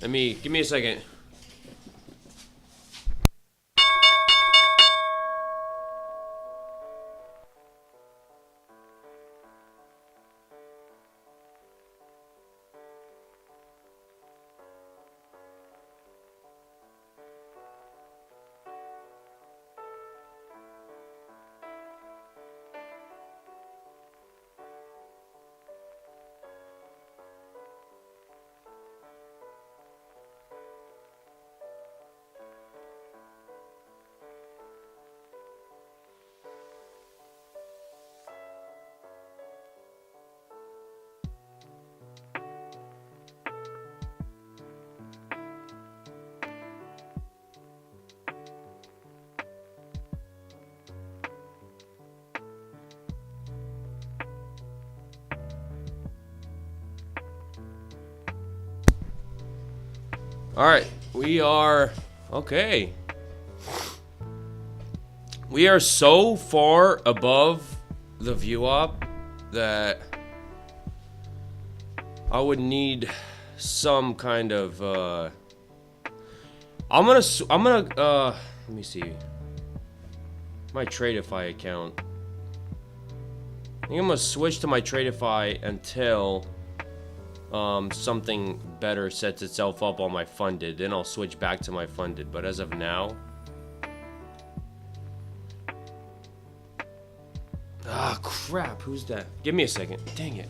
Give me a second. All right, we are okay. We are so far above the view up that I would need some kind of let me see. My Tradeify account. I think I'm gonna switch to my Tradeify until something better sets itself up on my funded. Then I'll switch back to my funded. But as of now, crap. Who's that? Give me a second. Dang it.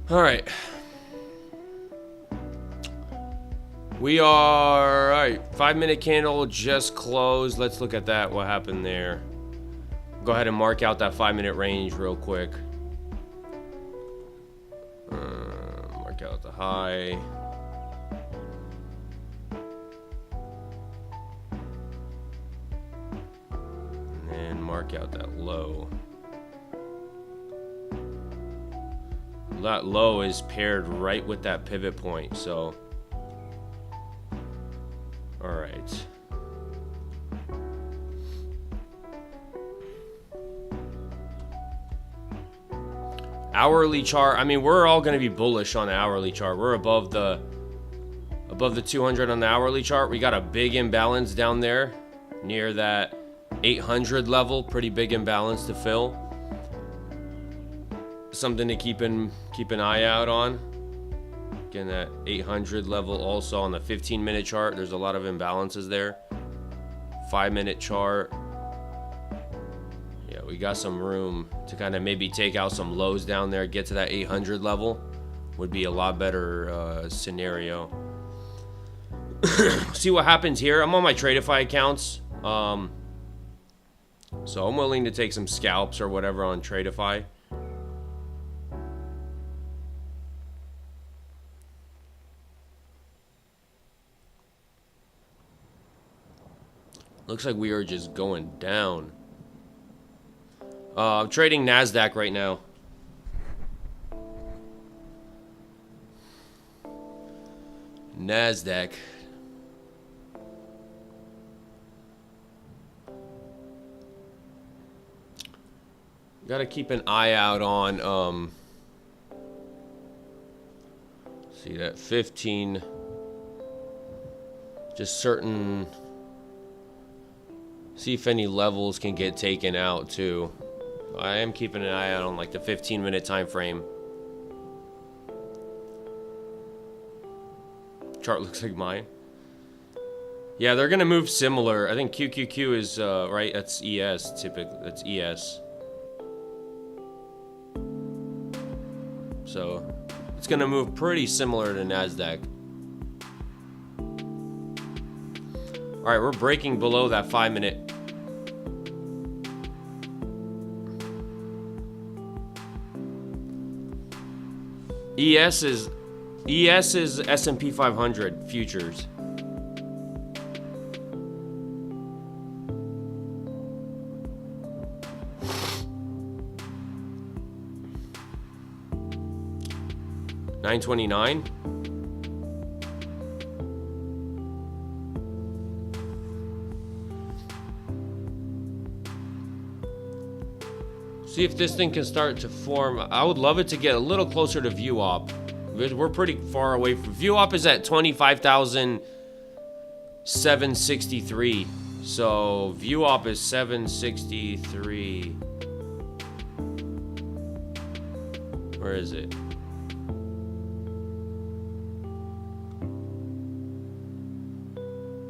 All right. We are, all right, 5-minute candle just closed. Let's look at that, what happened there. Go ahead and mark out that 5-minute range real quick. Mark out the high. And then mark out that low. That low is paired right with that pivot point, so. All right. Hourly chart. I mean, we're all going to be bullish on the hourly chart. We're above the 200 on the hourly chart. We got a big imbalance down there near that 800 level. Pretty big imbalance to fill. Something to keep an eye out on. Again, that 800 level also on the 15-minute chart. There's a lot of imbalances there. 5-minute chart. Yeah, we got some room to kind of maybe take out some lows down there. Get to that 800 level. Would be a lot better scenario. See what happens here. I'm on my Tradeify accounts. So I'm willing to take some scalps or whatever on Tradeify. Looks like we are just going down. I'm trading NASDAQ right now. NASDAQ. Gotta keep an eye out on, see that 15, just certain, see if any levels can get taken out too. I am keeping an eye out on like the 15-minute time frame. Chart looks like mine. Yeah, they're gonna move similar. I think QQQ is right. That's ES typically. That's ES. So it's gonna move pretty similar to NASDAQ. All right, we're breaking below that 5-minute. ES is S&P 500 futures. $9.29. See if this thing can start to form. I would love it to get a little closer to VWAP. We're pretty far away from VWAP is at 25,763. So VWAP is 763. Where is it?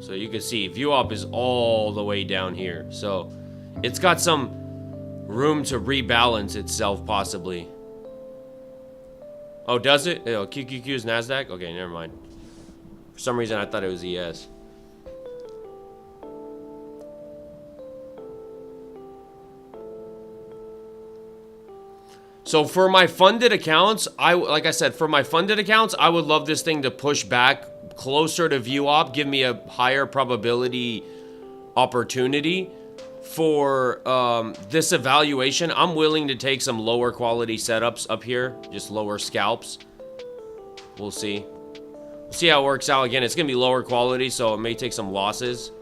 So you can see VWAP is all the way down here. So it's got some room to rebalance itself possibly. Oh, does it? Oh, QQQ is NASDAQ? Okay, never mind. For some reason I thought it was ES. So for my funded accounts, like I said, for my funded accounts, I would love this thing to push back closer to VWAP, give me a higher probability opportunity. For this evaluation, I'm willing to take some lower quality setups up here, just lower scalps. We'll see. We'll see how it works out. Again, it's gonna be lower quality, so it may take some losses.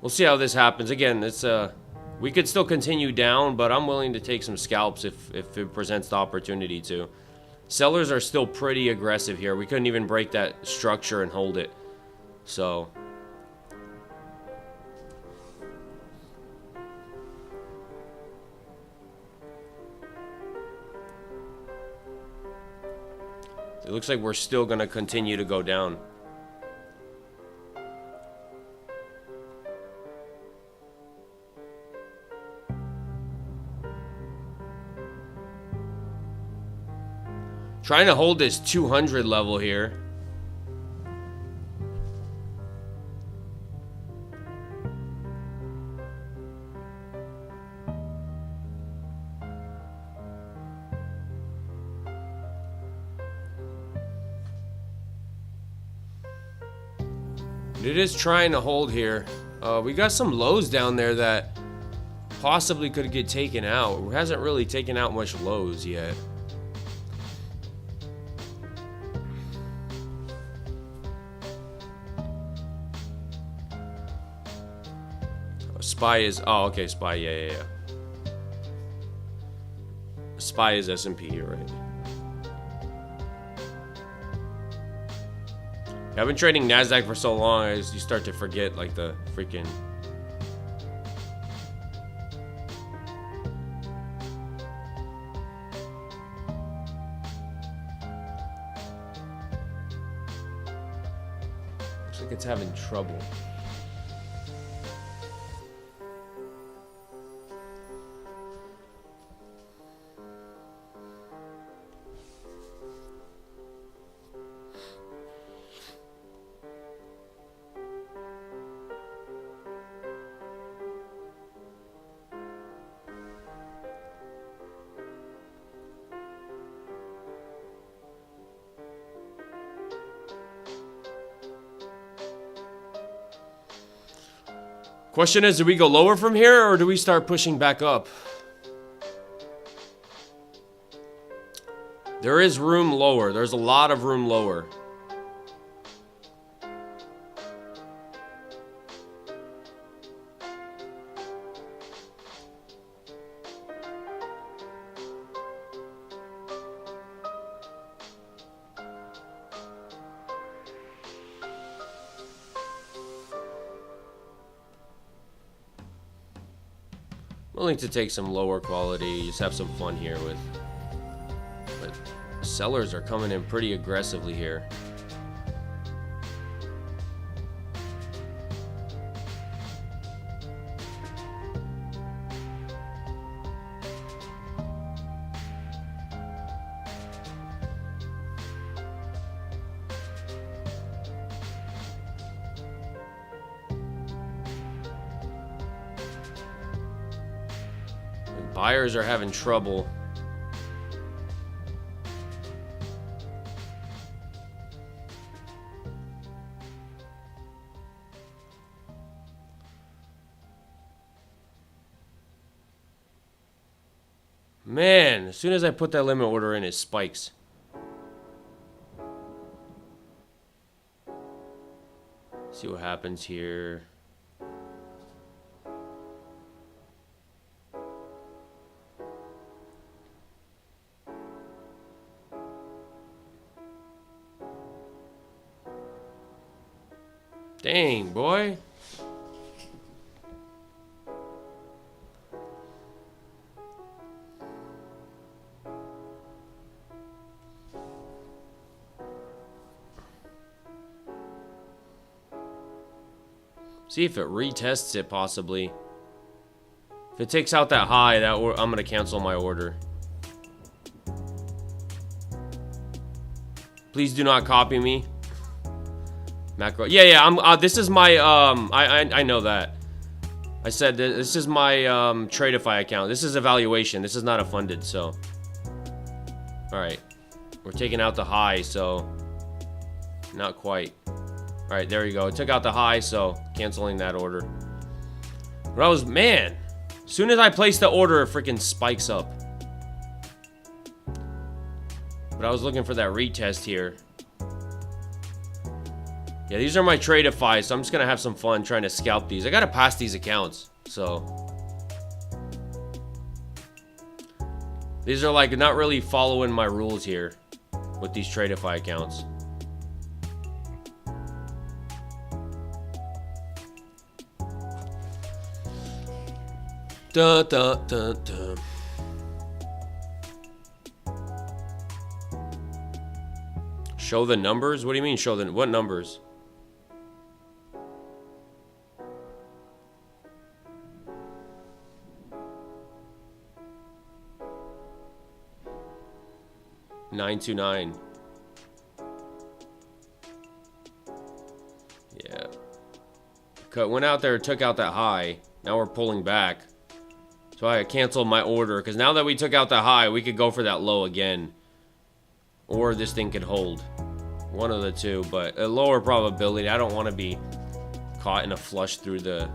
We'll see how this happens. Again, it's we could still continue down, but I'm willing to take some scalps if it presents the opportunity to. Sellers are still pretty aggressive here. We couldn't even break that structure and hold it. So it looks like we're still going to continue to go down. Trying to hold this 200 level here. It is trying to hold here. We got some lows down there that possibly could get taken out. It hasn't really taken out much lows yet. SPY is, oh, okay, SPY, yeah. SPY is S&P, you're right. I've been trading NASDAQ for so long, you start to forget, like, the freaking... Looks like it's having trouble. Question is, do we go lower from here or do we start pushing back up? There is room lower. There's a lot of room lower. Willing to take some lower quality, just have some fun here with, but sellers are coming in pretty aggressively here. Buyers are having trouble. Man, as soon as I put that limit order in, it spikes. See what happens here. Dang, boy. See if it retests it, possibly. If it takes out that high, I'm going to cancel my order. Please do not copy me. Macro. Yeah, this is my, I know that. I said this is my, Tradeify account. This is a valuation. This is not a funded, so. Alright. We're taking out the high, so. Not quite. Alright, there you go. It took out the high, so canceling that order. But I was, man. As soon as I place the order, it freaking spikes up. But I was looking for that retest here. Yeah, these are my Tradeify, so I'm just gonna have some fun trying to scalp these. I gotta pass these accounts, so. These are like not really following my rules here. with these Tradeify accounts. Dun, dun, dun, dun. Show the numbers? What do you mean show the what numbers? $929. Yeah. Went out there, took out that high. Now we're pulling back. So I canceled my order because now that we took out that high, we could go for that low again. Or this thing could hold. One of the two, but a lower probability. I don't want to be caught in a flush through the...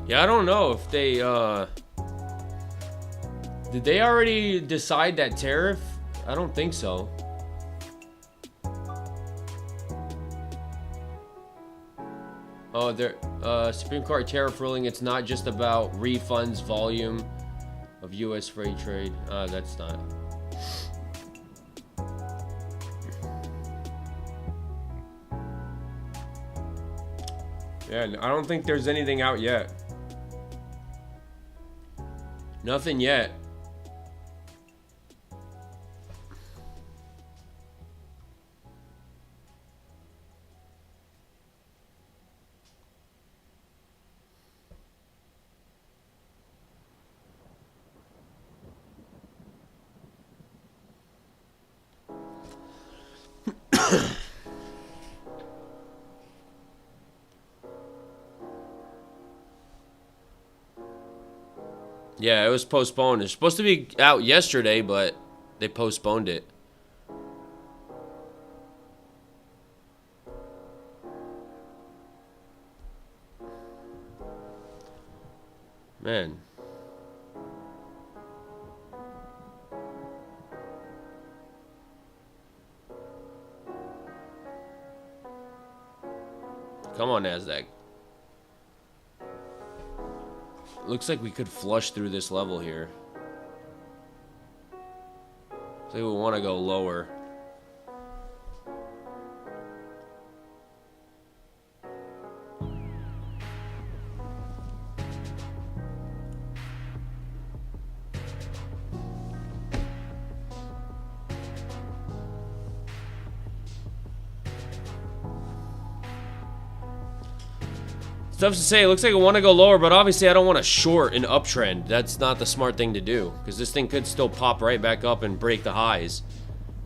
Yeah, I don't know if they, did they already decide that tariff? I don't think so. Oh, there, Supreme Court tariff ruling, it's not just about refunds volume of U.S. freight trade. That's not. Yeah, I don't think there's anything out yet. Nothing yet. Yeah, it was postponed. It's supposed to be out yesterday, but they postponed it. Man. Come on, NASDAQ. Looks like we could flush through this level here. So we want to go lower. Tough to say. It looks like I want to go lower, but obviously I don't want to short an uptrend. That's not the smart thing to do, because this thing could still pop right back up and break the highs.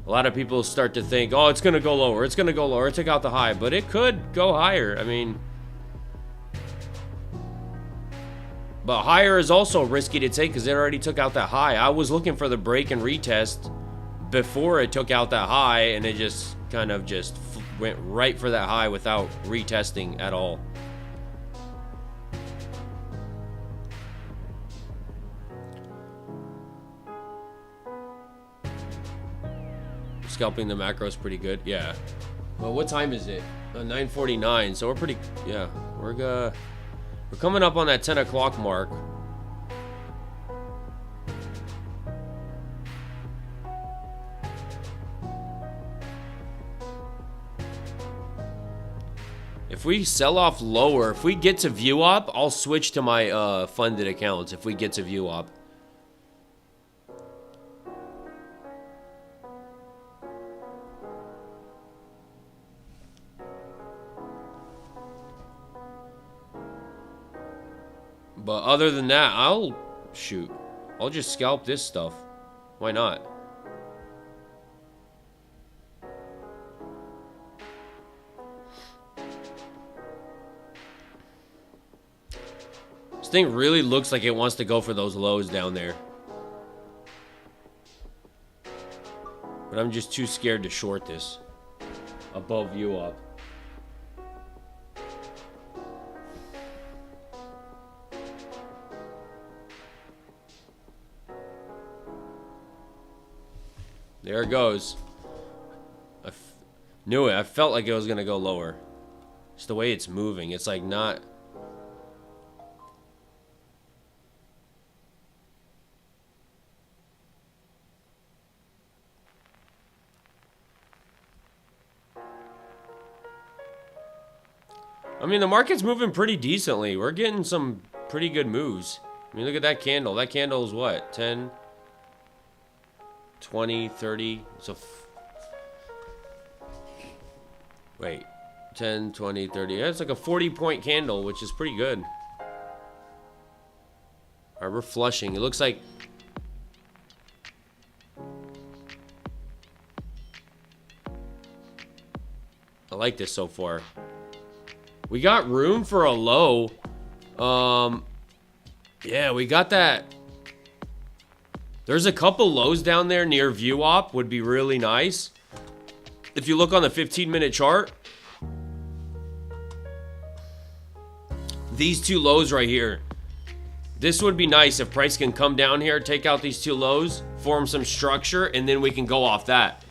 A lot of people start to think, oh, it's going to go lower. It's going to go lower. It took out the high, but it could go higher. I mean, but higher is also risky to take because it already took out that high. I was looking for the break and retest before it took out that high, and it just kind of just went right for that high without retesting at all. Scalping the macro is pretty good. Yeah. Well, what time is it? 9:49. So we're pretty. Yeah, we're coming up on that 10 o'clock mark. If we sell off lower, if we get to view up, I'll switch to my funded accounts. If we get to view up. But other than that, I'll just scalp this stuff. Why not? This thing really looks like it wants to go for those lows down there. But I'm just too scared to short this above view up. There it goes. Knew it. I felt like it was going to go lower. Just the way it's moving. It's like not... I mean, the market's moving pretty decently. We're getting some pretty good moves. I mean, look at that candle. That candle is what? 10, 20, 30. So, wait. 10, 20, 30. That's like a 40-point candle, which is pretty good. All right, we're flushing. It looks like... I like this so far. We got room for a low. Yeah, we got that. There's a couple lows down there near view op. Would be really nice. If you look on the 15-minute chart, these two lows right here. This would be nice if price can come down here, take out these two lows, form some structure, and then we can go off that.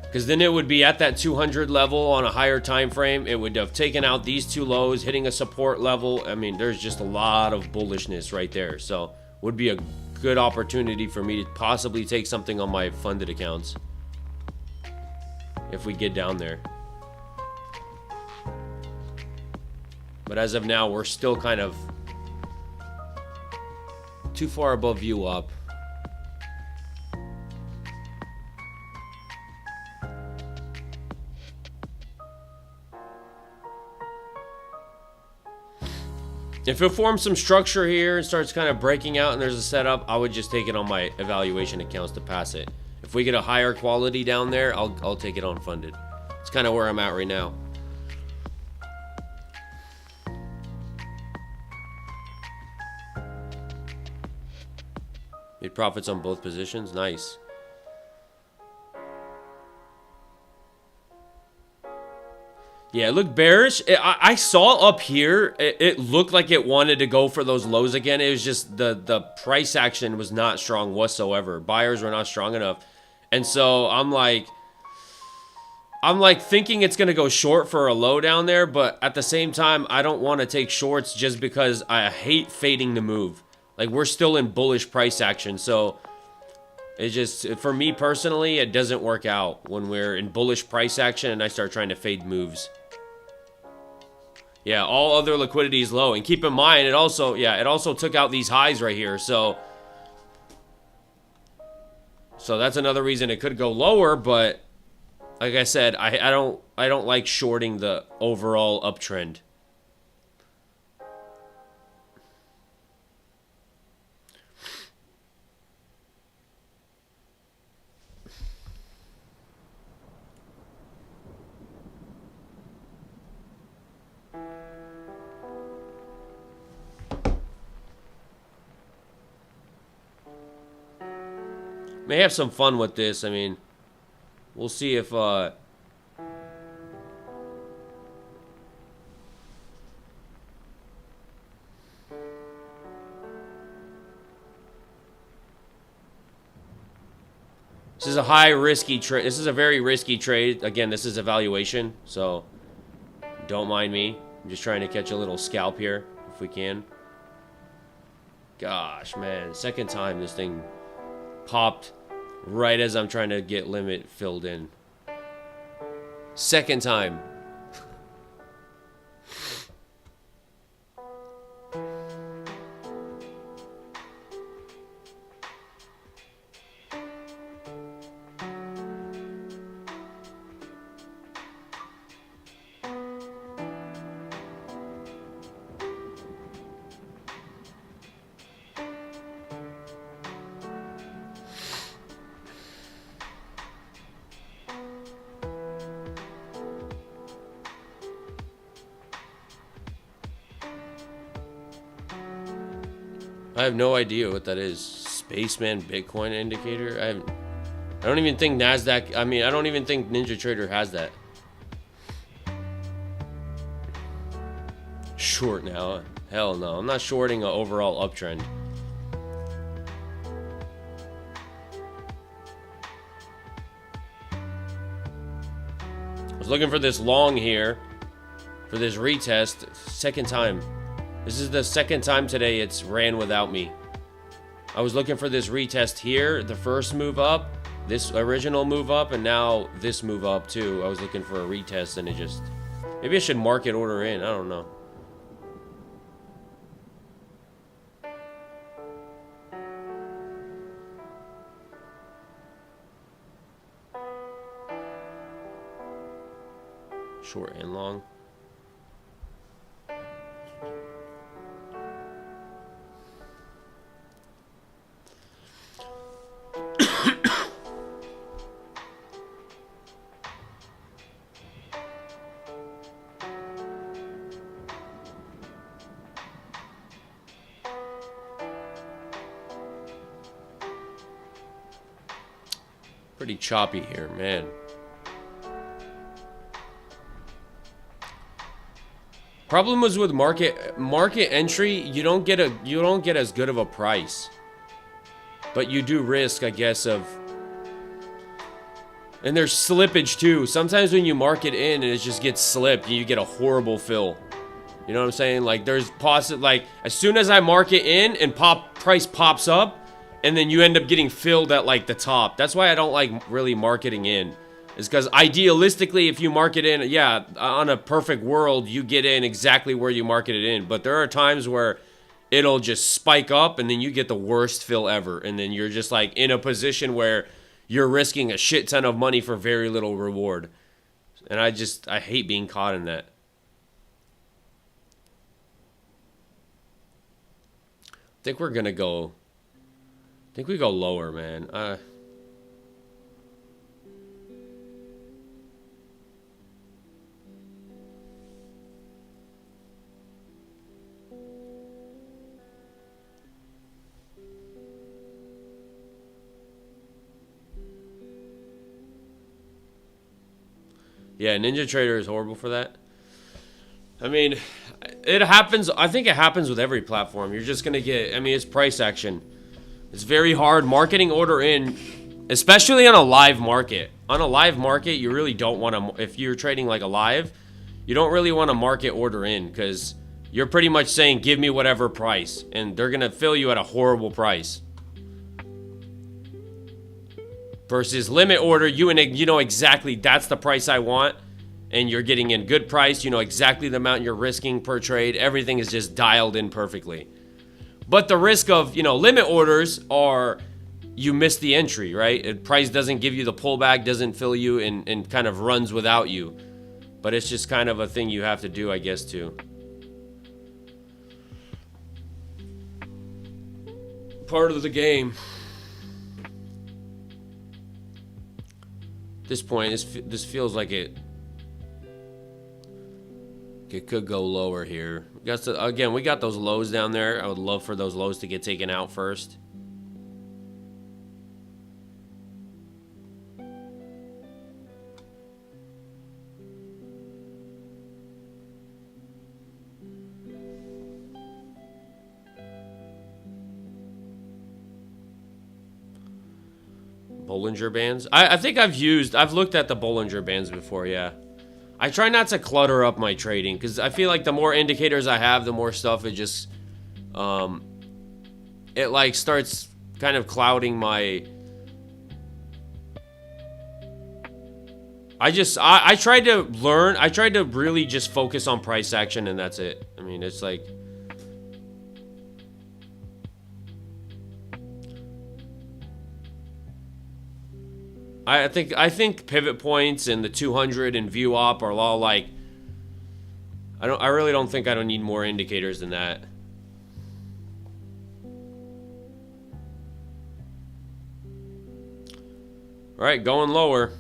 Because then it would be at that 200 level on a higher time frame. It would have taken out these two lows, hitting a support level. I mean, there's just a lot of bullishness right there. So, would be a good opportunity for me to possibly take something on my funded accounts. If we get down there. But as of now, we're still kind of too far above view up. If it forms some structure here and starts kind of breaking out and there's a setup, I would just take it on my evaluation accounts to pass it. If we get a higher quality down there, I'll take it on funded. It's kind of where I'm at right now. Made profits on both positions. Nice. Yeah, it looked bearish. I saw up here, it looked like it wanted to go for those lows again. It was just the price action was not strong whatsoever. Buyers were not strong enough. And so I'm like thinking it's going to go short for a low down there. But at the same time, I don't want to take shorts just because I hate fading the move. Like, we're still in bullish price action. So it just, for me personally, it doesn't work out when we're in bullish price action and I start trying to fade moves. Yeah, all other liquidity is low. And keep in mind, it also took out these highs right here. So that's another reason it could go lower. But like I said, I don't like shorting the overall uptrend. May have some fun with this. I mean, we'll see if this is a high risky trade. This is a very risky trade. Again, this is evaluation, so don't mind me. I'm just trying to catch a little scalp here if we can. Gosh, man, second time this thing popped right as I'm trying to get limit filled in. Second time. I have no idea what that is. Spaceman Bitcoin indicator? I don't even think NASDAQ, I mean, I don't even think NinjaTrader has that. Short now? Hell no. I'm not shorting an overall uptrend. I was looking for this long here for this retest. Second time. This is the second time today it's ran without me. I was looking for this retest here, the first move up, this original move up, and now this move up too. I was looking for a retest and it just Maybe I should market order in. I don't know. Short and long. Pretty choppy here, man. Problem was with market entry, you don't get as good of a price. But you do risk, I guess, of, and there's slippage too. Sometimes when you market in and it just gets slipped, you get a horrible fill. You know what I'm saying? Like there's like as soon as I market in and price pops up, and then you end up getting filled at like the top. That's why I don't like really marketing in. Is because idealistically, if you market in, yeah, on a perfect world, you get in exactly where you marketed in. But there are times where it'll just spike up and then you get the worst fill ever. And then you're just like in a position where you're risking a shit ton of money for very little reward. And I hate being caught in that. I think we're gonna go. I think we go lower, man. Yeah, Ninja Trader is horrible for that. I mean, it happens. I think it happens with every platform. You're just gonna get. I mean, it's price action. It's very hard marketing order in, especially on a live market. On a live market, you really don't want to. If you're trading like a live, you don't really want to market order in because you're pretty much saying, "Give me whatever price," and they're gonna fill you at a horrible price. Versus limit order, you know exactly that's the price I want, and you're getting in good price. You know exactly the amount you're risking per trade. Everything is just dialed in perfectly. But the risk of, limit orders are you miss the entry, right? Price doesn't give you the pullback, doesn't fill you, and kind of runs without you. But it's just kind of a thing you have to do, I guess, too. Part of the game. At this point, this feels like it could go lower here. Again, we got those lows down there. I would love for those lows to get taken out first. Bollinger Bands. I think I've looked at the Bollinger Bands before, yeah. I try not to clutter up my trading because I feel like the more indicators I have, the more stuff it just, it like starts kind of clouding my, I tried to really just focus on price action and that's it. I mean, it's like, I think pivot points and the 200 and view op are all like, I really don't think I don't need more indicators than that. All right, going lower.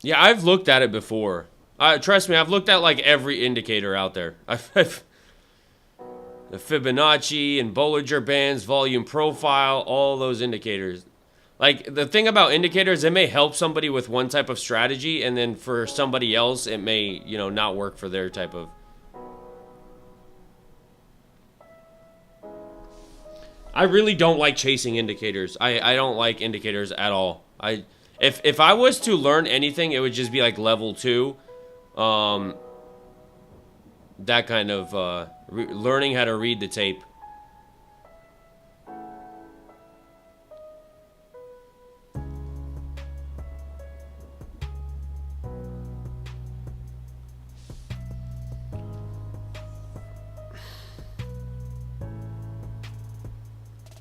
Yeah, I've looked at it before. Trust me, I've looked at like every indicator out there. The Fibonacci and Bollinger Bands, volume profile, all those indicators. Like, the thing about indicators, it may help somebody with one type of strategy, and then for somebody else, it may, not work for their type of... I really don't like chasing indicators. I don't like indicators at all. If I was to learn anything, it would just be like level 2. That kind of learning how to read the tape.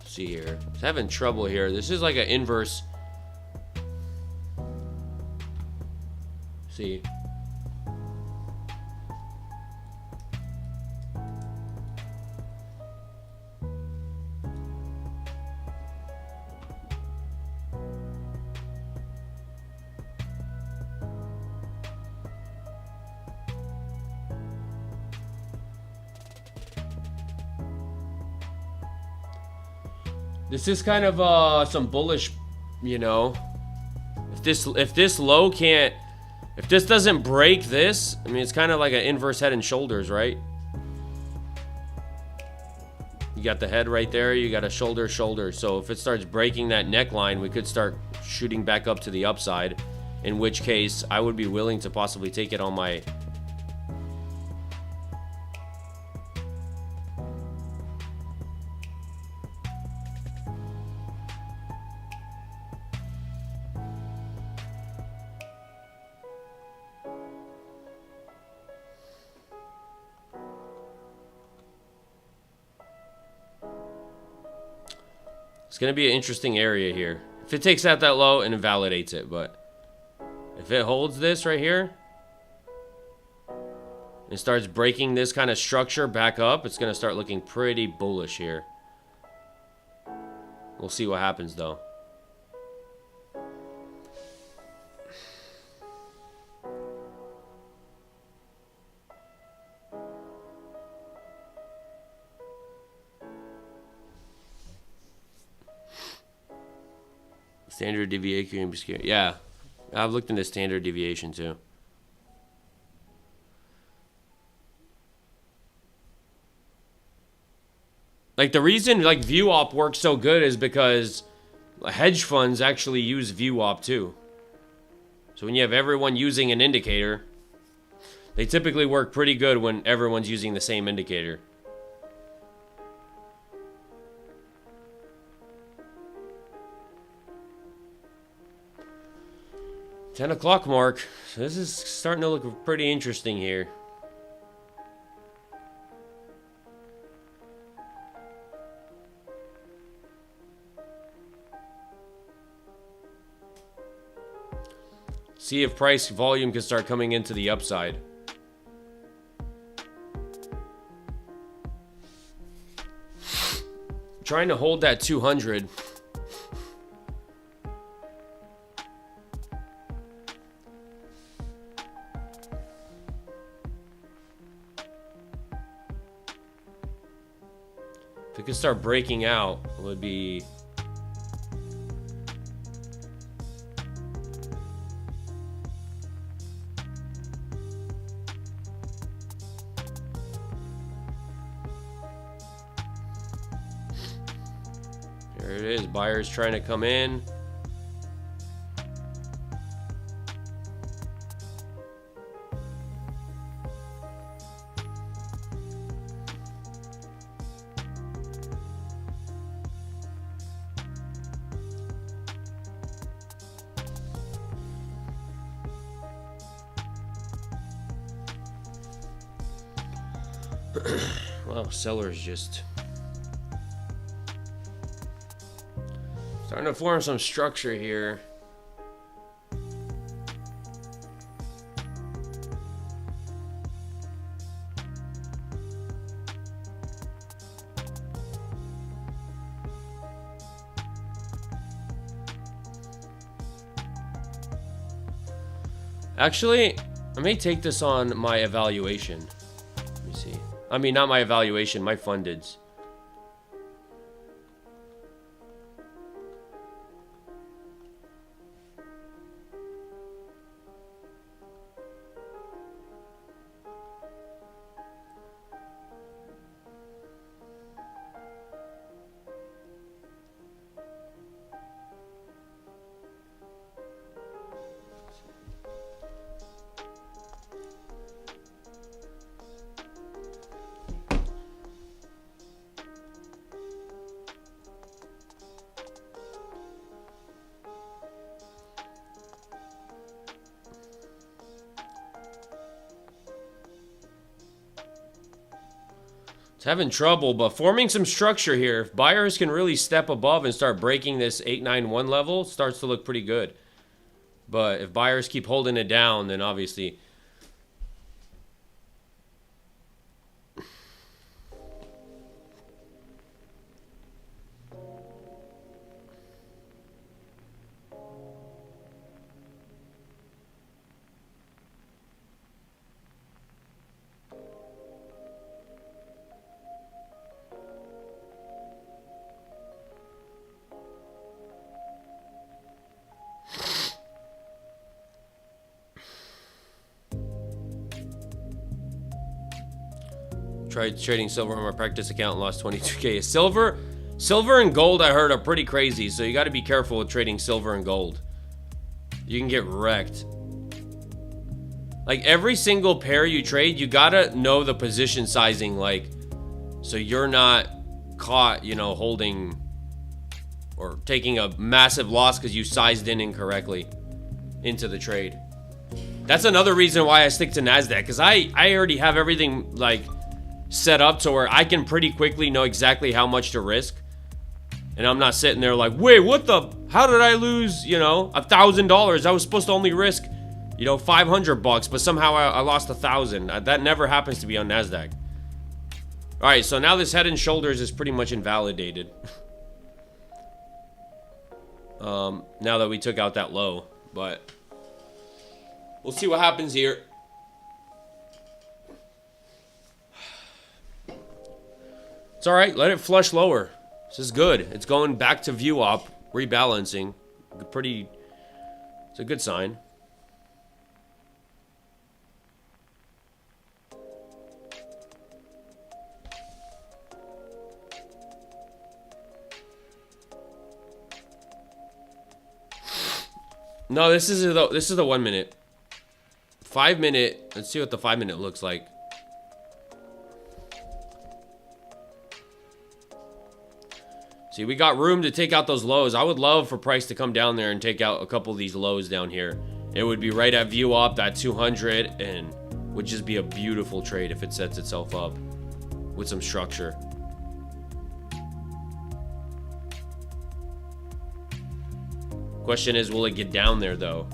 See here. I'm having trouble here. This is like an inverse. See. This is kind of some bullish, you know. If this low can't, if this doesn't break this, I mean, it's kind of like an inverse head and shoulders, right? You got the head right there, you got a shoulder, shoulder. So if it starts breaking that neckline, we could start shooting back up to the upside, in which case I would be willing to possibly take it on my... It's going to be an interesting area here. If it takes out that low and invalidates it, but if it holds this right here and starts breaking this kind of structure back up, it's going to start looking pretty bullish here. We'll see what happens though. Standard deviation. Yeah, I've looked into standard deviation too. Like the reason like VWAP works so good is because hedge funds actually use VWAP too. So when you have everyone using an indicator, they typically work pretty good when everyone's using the same indicator. 10 o'clock mark. So this is starting to look pretty interesting here. See if price volume can start coming into the upside. Trying to hold that 200. If it could start breaking out, it would be... There it is, buyers trying to come in. Well, sellers just starting to form some structure here. Actually, I may take this on my evaluation. Let me see. I mean, not my evaluation, my fundeds. It's having trouble, but forming some structure here. If buyers can really step above and start breaking this 891 level, it starts to look pretty good. But if buyers keep holding it down, then obviously... Tried trading silver on my practice account and lost 22K. Silver and gold, I heard, are pretty crazy, so you got to be careful with trading silver and gold. You can get wrecked. Like, every single pair you trade, you got to know the position sizing, like, so you're not caught, you know, holding or taking a massive loss because you sized in incorrectly into the trade. That's another reason why I stick to NASDAQ, because I already have everything, like, set up to where I can pretty quickly know exactly how much to risk. And I'm not sitting there like, wait, what the, how did I lose, you know, $1,000? I was supposed to only risk, you know, 500 bucks, but somehow I lost 1,000. That never happens to be on NASDAQ. All right, so now this head and shoulders is pretty much invalidated. Now that we took out that low, but we'll see what happens here. It's all right. Let it flush lower. This is good. It's going back to view op, rebalancing. It's a good sign. No, this is the 1 minute. 5 minute. Let's see what the 5 minute looks like. See, we got room to take out those lows. I would love for price to come down there and take out a couple of these lows down here. It would be right at view op, that 200, and would just be a beautiful trade if it sets itself up with some structure. Question is, will it get down there though?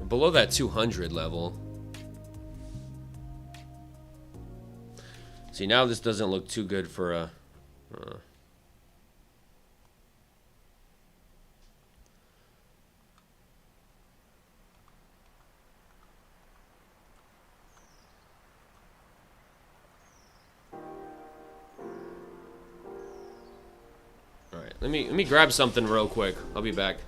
Below that 200 level. See, now this doesn't look too good for a... All right, let me grab something real quick. I'll be back.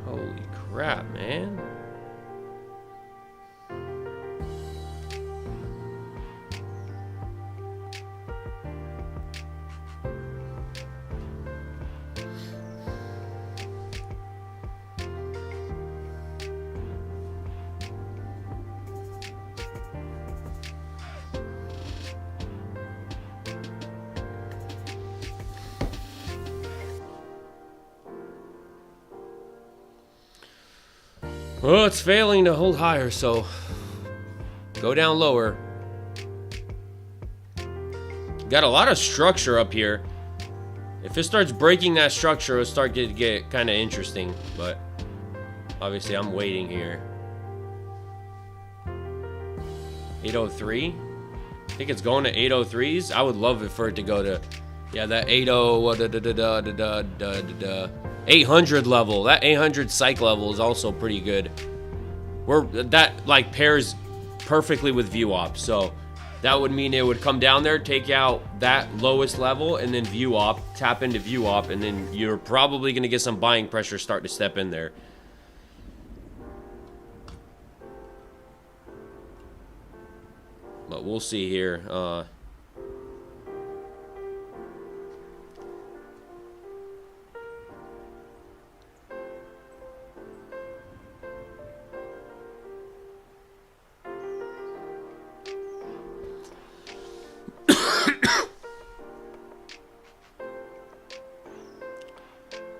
Holy crap, man. Well, it's failing to hold higher, so go down lower. Got a lot of structure up here. If it starts breaking that structure, it'll start to get kind of interesting. But obviously, I'm waiting here. 803. I think it's going to 803s. I would love it for it to go to, yeah, that 800 level. That 800 psych level is also pretty good. That like pairs perfectly with VWAP. So that would mean it would come down there, take out that lowest level, and then VWAP, tap into VWAP, and then you're probably going to get some buying pressure start to step in there. But we'll see here.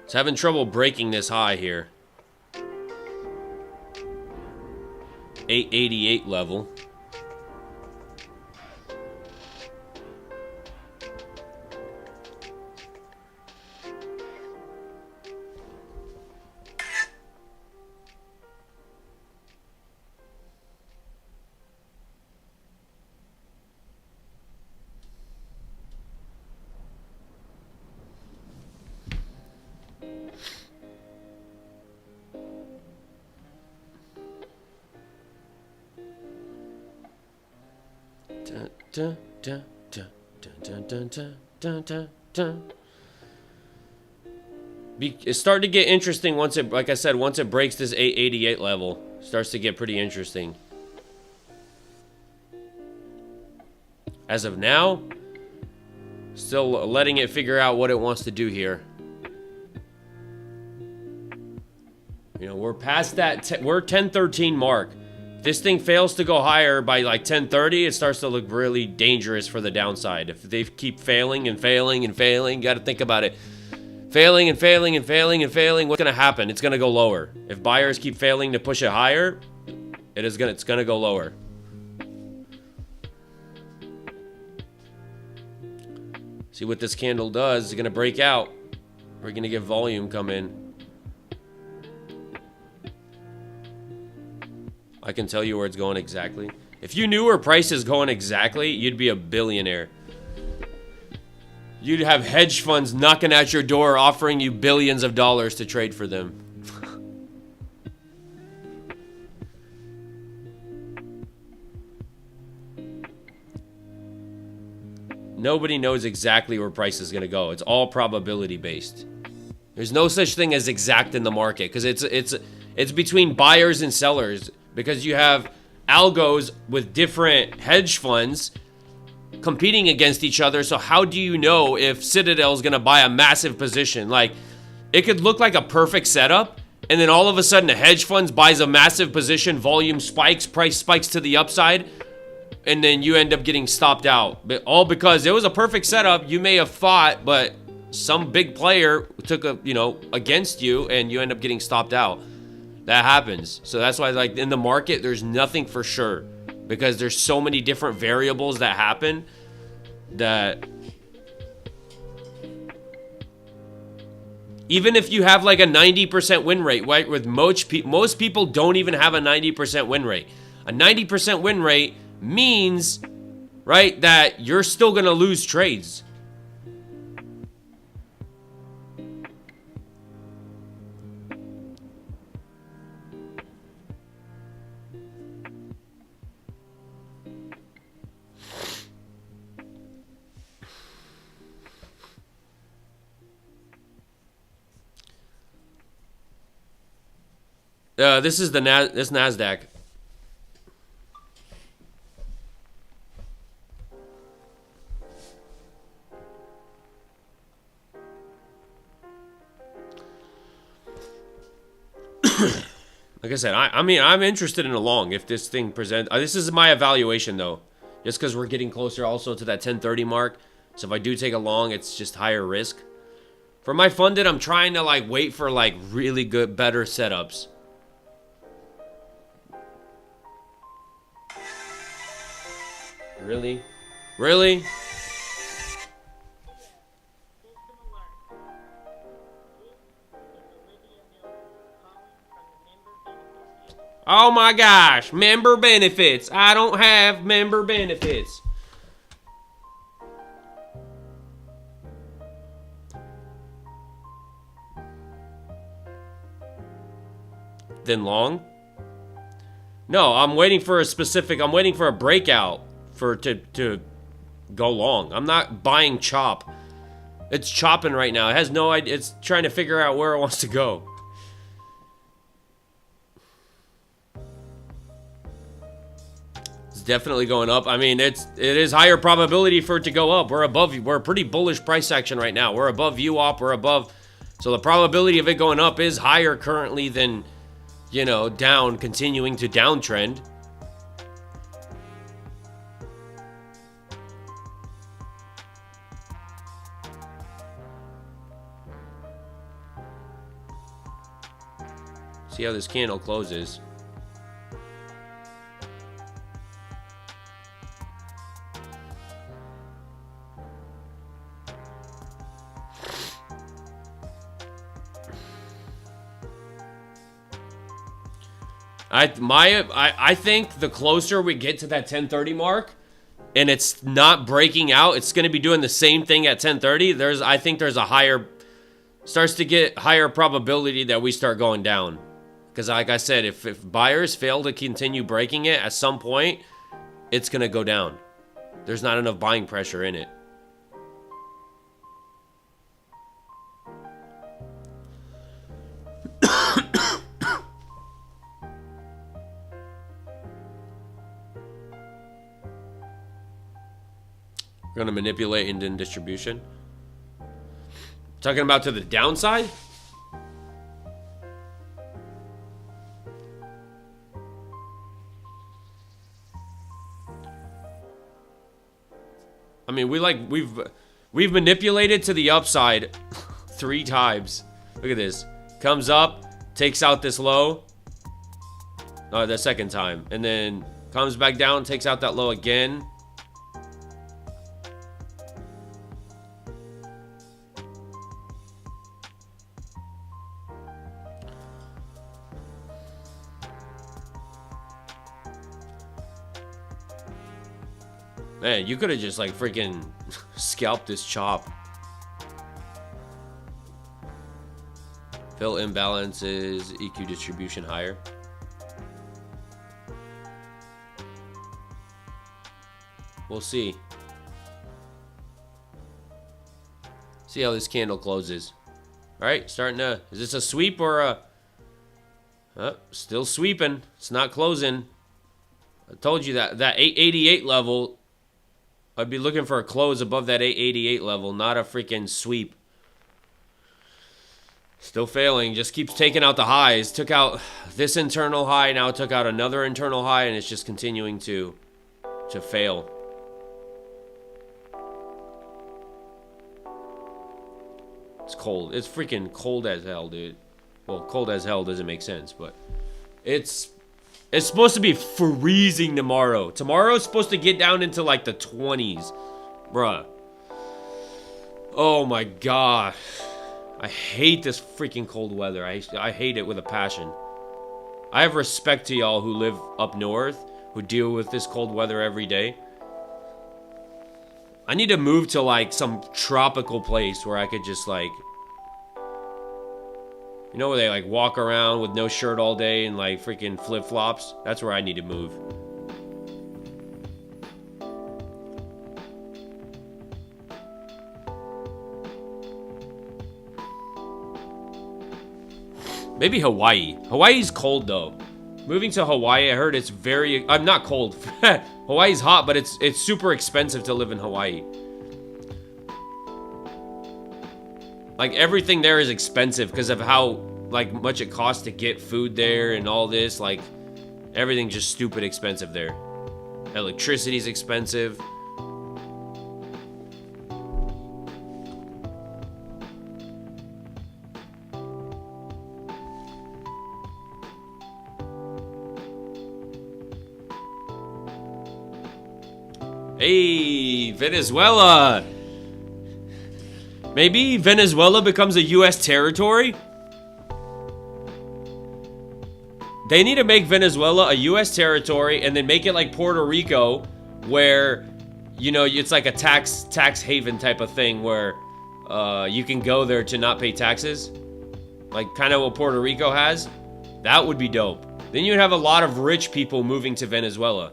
It's having trouble breaking this high here. 888 level. Dun, dun, dun, dun, dun, dun, dun, dun, dun. It's starting to get interesting once it, like I said, once it breaks this 888 level. Starts to get pretty interesting. As of now, still letting it figure out what it wants to do here. You know, we're past that, we're 1013 mark. If this thing fails to go higher by like 1030, it starts to look really dangerous for the downside. If they keep failing and failing and failing, you got to think about it. Failing and failing and failing and failing, what's going to happen? It's going to go lower. If buyers keep failing to push it higher, it's going to go lower. See what this candle does. It's going to break out. We're going to get volume come in. I can tell you where it's going exactly. If you knew where price is going exactly, you'd be a billionaire. You'd have hedge funds knocking at your door offering you billions of dollars to trade for them. Nobody knows exactly where price is going to go. It's all probability based. There's no such thing as exact in the market because it's between buyers and sellers, because you have algos with different hedge funds competing against each other. So how do you know if Citadel is going to buy a massive position? Like, it could look like a perfect setup, and then all of a sudden a hedge fund buys a massive position, volume spikes, price spikes to the upside, and then you end up getting stopped out. But all because it was a perfect setup. You may have thought, but some big player took against you, and you end up getting stopped out. That happens. So that's why, like, in the market, there's nothing for sure, because there's so many different variables that happen that even if you have like a 90% win rate, right? With most people don't even have a 90% win rate. A 90% win rate means, right, that you're still going to lose trades. This is this NASDAQ. Like I said, I mean, I'm interested in a long if this thing presents. This is my evaluation though, just because we're getting closer also to that 1030 mark. So if I do take a long, it's just higher risk. For my funded, I'm trying to like wait for like really good, better setups. Really? Really? Oh my gosh, member benefits. I don't have member benefits. Then long? No, I'm waiting for a breakout to go long. I'm not buying chop. It's chopping right now. It has no idea. It's trying to figure out where it wants to go. It's definitely going up. I mean, it is higher probability for it to go up. We're a pretty bullish price action right now. We're above VWAP, we're above. So the probability of it going up is higher currently than, you know, down, continuing to downtrend. See how this candle closes. I think the closer we get to that 1030 mark and it's not breaking out, it's going to be doing the same thing at 1030. I think there's starts to get higher probability that we start going down. Because like I said, if buyers fail to continue breaking it at some point, it's going to go down. There's not enough buying pressure in it. We're going to manipulate into distribution. Talking about to the downside? I mean, we've manipulated to the upside 3 times. Look at this. Comes up, takes out this low. The second time. And then comes back down, takes out that low again. Man, you could have just like freaking scalped this chop. Fill imbalances, EQ distribution higher. We'll see. See how this candle closes. All right, starting to. Is this a sweep or a? Still sweeping. It's not closing. I told you that 888 level. I'd be looking for a close above that 888 level, not a freaking sweep. Still failing. Just keeps taking out the highs. Took out this internal high, now took out another internal high, and it's just continuing to fail. It's cold. It's freaking cold as hell, dude. Well, cold as hell doesn't make sense, but it's supposed to be freezing tomorrow. Tomorrow's supposed to get down into like the 20s. Bruh. Oh my god. I hate this freaking cold weather. I hate it with a passion. I have respect to y'all who live up north, who deal with this cold weather every day. I need to move to like some tropical place where I could just like, you know, where they like walk around with no shirt all day and like freaking flip-flops? That's where I need to move. Maybe Hawaii. Hawaii's cold though. Moving to Hawaii, I heard it's very... I'm not cold. Hawaii's hot, but it's super expensive to live in Hawaii. Like, everything there is expensive because of how, like, much it costs to get food there and all this. Like, everything's just stupid expensive there. Electricity's expensive. Hey, Venezuela. Maybe Venezuela becomes a U.S. territory? They need to make Venezuela a U.S. territory and then make it like Puerto Rico, where, you know, it's like a tax haven type of thing where you can go there to not pay taxes. Like kind of what Puerto Rico has. That would be dope. Then you'd have a lot of rich people moving to Venezuela.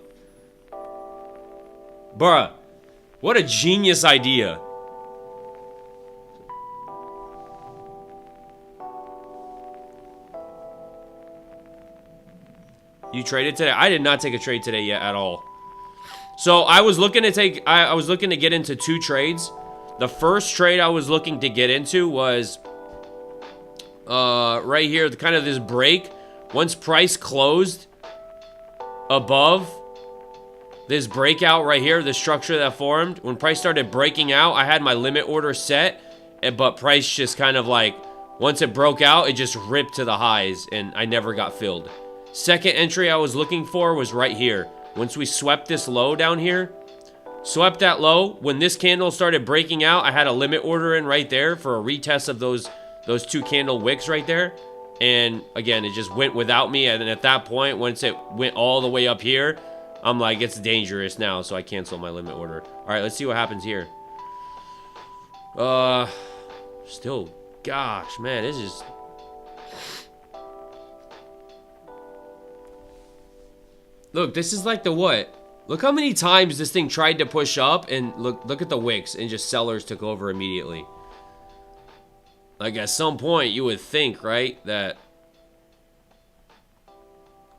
Bruh, what a genius idea. You traded today? I did not take a trade today yet at all. So I was looking to take, I was looking to get into 2 trades. The first trade I was looking to get into was right here, kind of this break. Once price closed above this breakout right here, the structure that formed, when price started breaking out, I had my limit order set, but price just kind of like, once it broke out, it just ripped to the highs, and I never got filled. Second entry I was looking for was right here. Once we swept this low down here, swept that low, when this candle started breaking out, I had a limit order in right there for a retest of those 2 candle wicks right there. And again, it just went without me. And at that point, once it went all the way up here, I'm like, it's dangerous now, so I cancel my limit order. All right, let's see what happens here. Still, gosh, man, this is... Look, this is like the what? Look how many times this thing tried to push up, and look at the wicks, and just sellers took over immediately. Like at some point you would think, right, that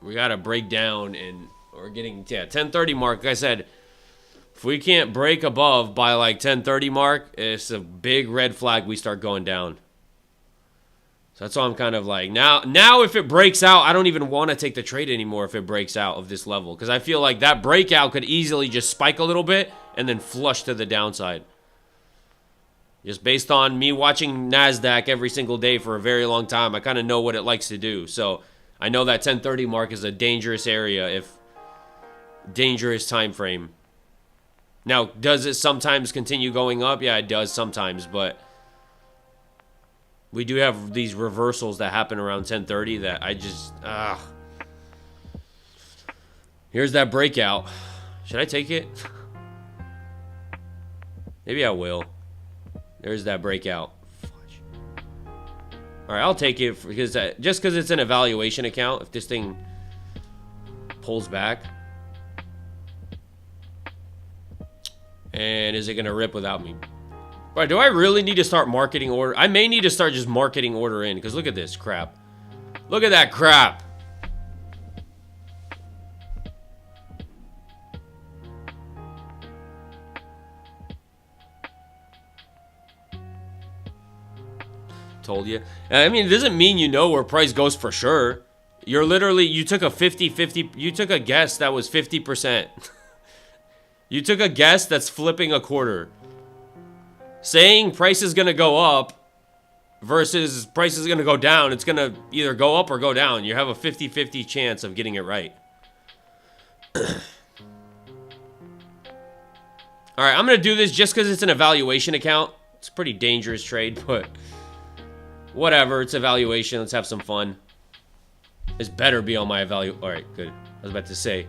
we gotta break down, and we're getting 1030 mark. Like I said, if we can't break above by like 1030 mark, it's a big red flag. We start going down. So that's all I'm kind of like, now if it breaks out, I don't even want to take the trade anymore if it breaks out of this level, because I feel like that breakout could easily just spike a little bit and then flush to the downside. Just based on me watching NASDAQ every single day for a very long time, I kind of know what it likes to do. So I know that 1030 mark is a dangerous area, if dangerous time frame. Now, does it sometimes continue going up? Yeah, it does sometimes, but we do have these reversals that happen around 1030 that I just, Here's that breakout. Should I take it? Maybe I will. There's that breakout. All right, I'll take it because just because it's an evaluation account. If this thing pulls back, and is it gonna rip without me? All right, do I really need to start marketing order? I may need to start just marketing order in, because look at this crap. Look at that crap. Told you. I mean, it doesn't mean you know where price goes for sure. You're literally, you took a 50-50, you took a guess that was 50%. You took a guess that's flipping a quarter. Saying price is going to go up versus price is going to go down, it's going to either go up or go down. You have a 50-50 chance of getting it right. Alright, I'm going to do this just because it's an evaluation account. It's a pretty dangerous trade, but whatever, it's evaluation. Let's have some fun. This better be on my evaluation. Alright, good. I was about to say.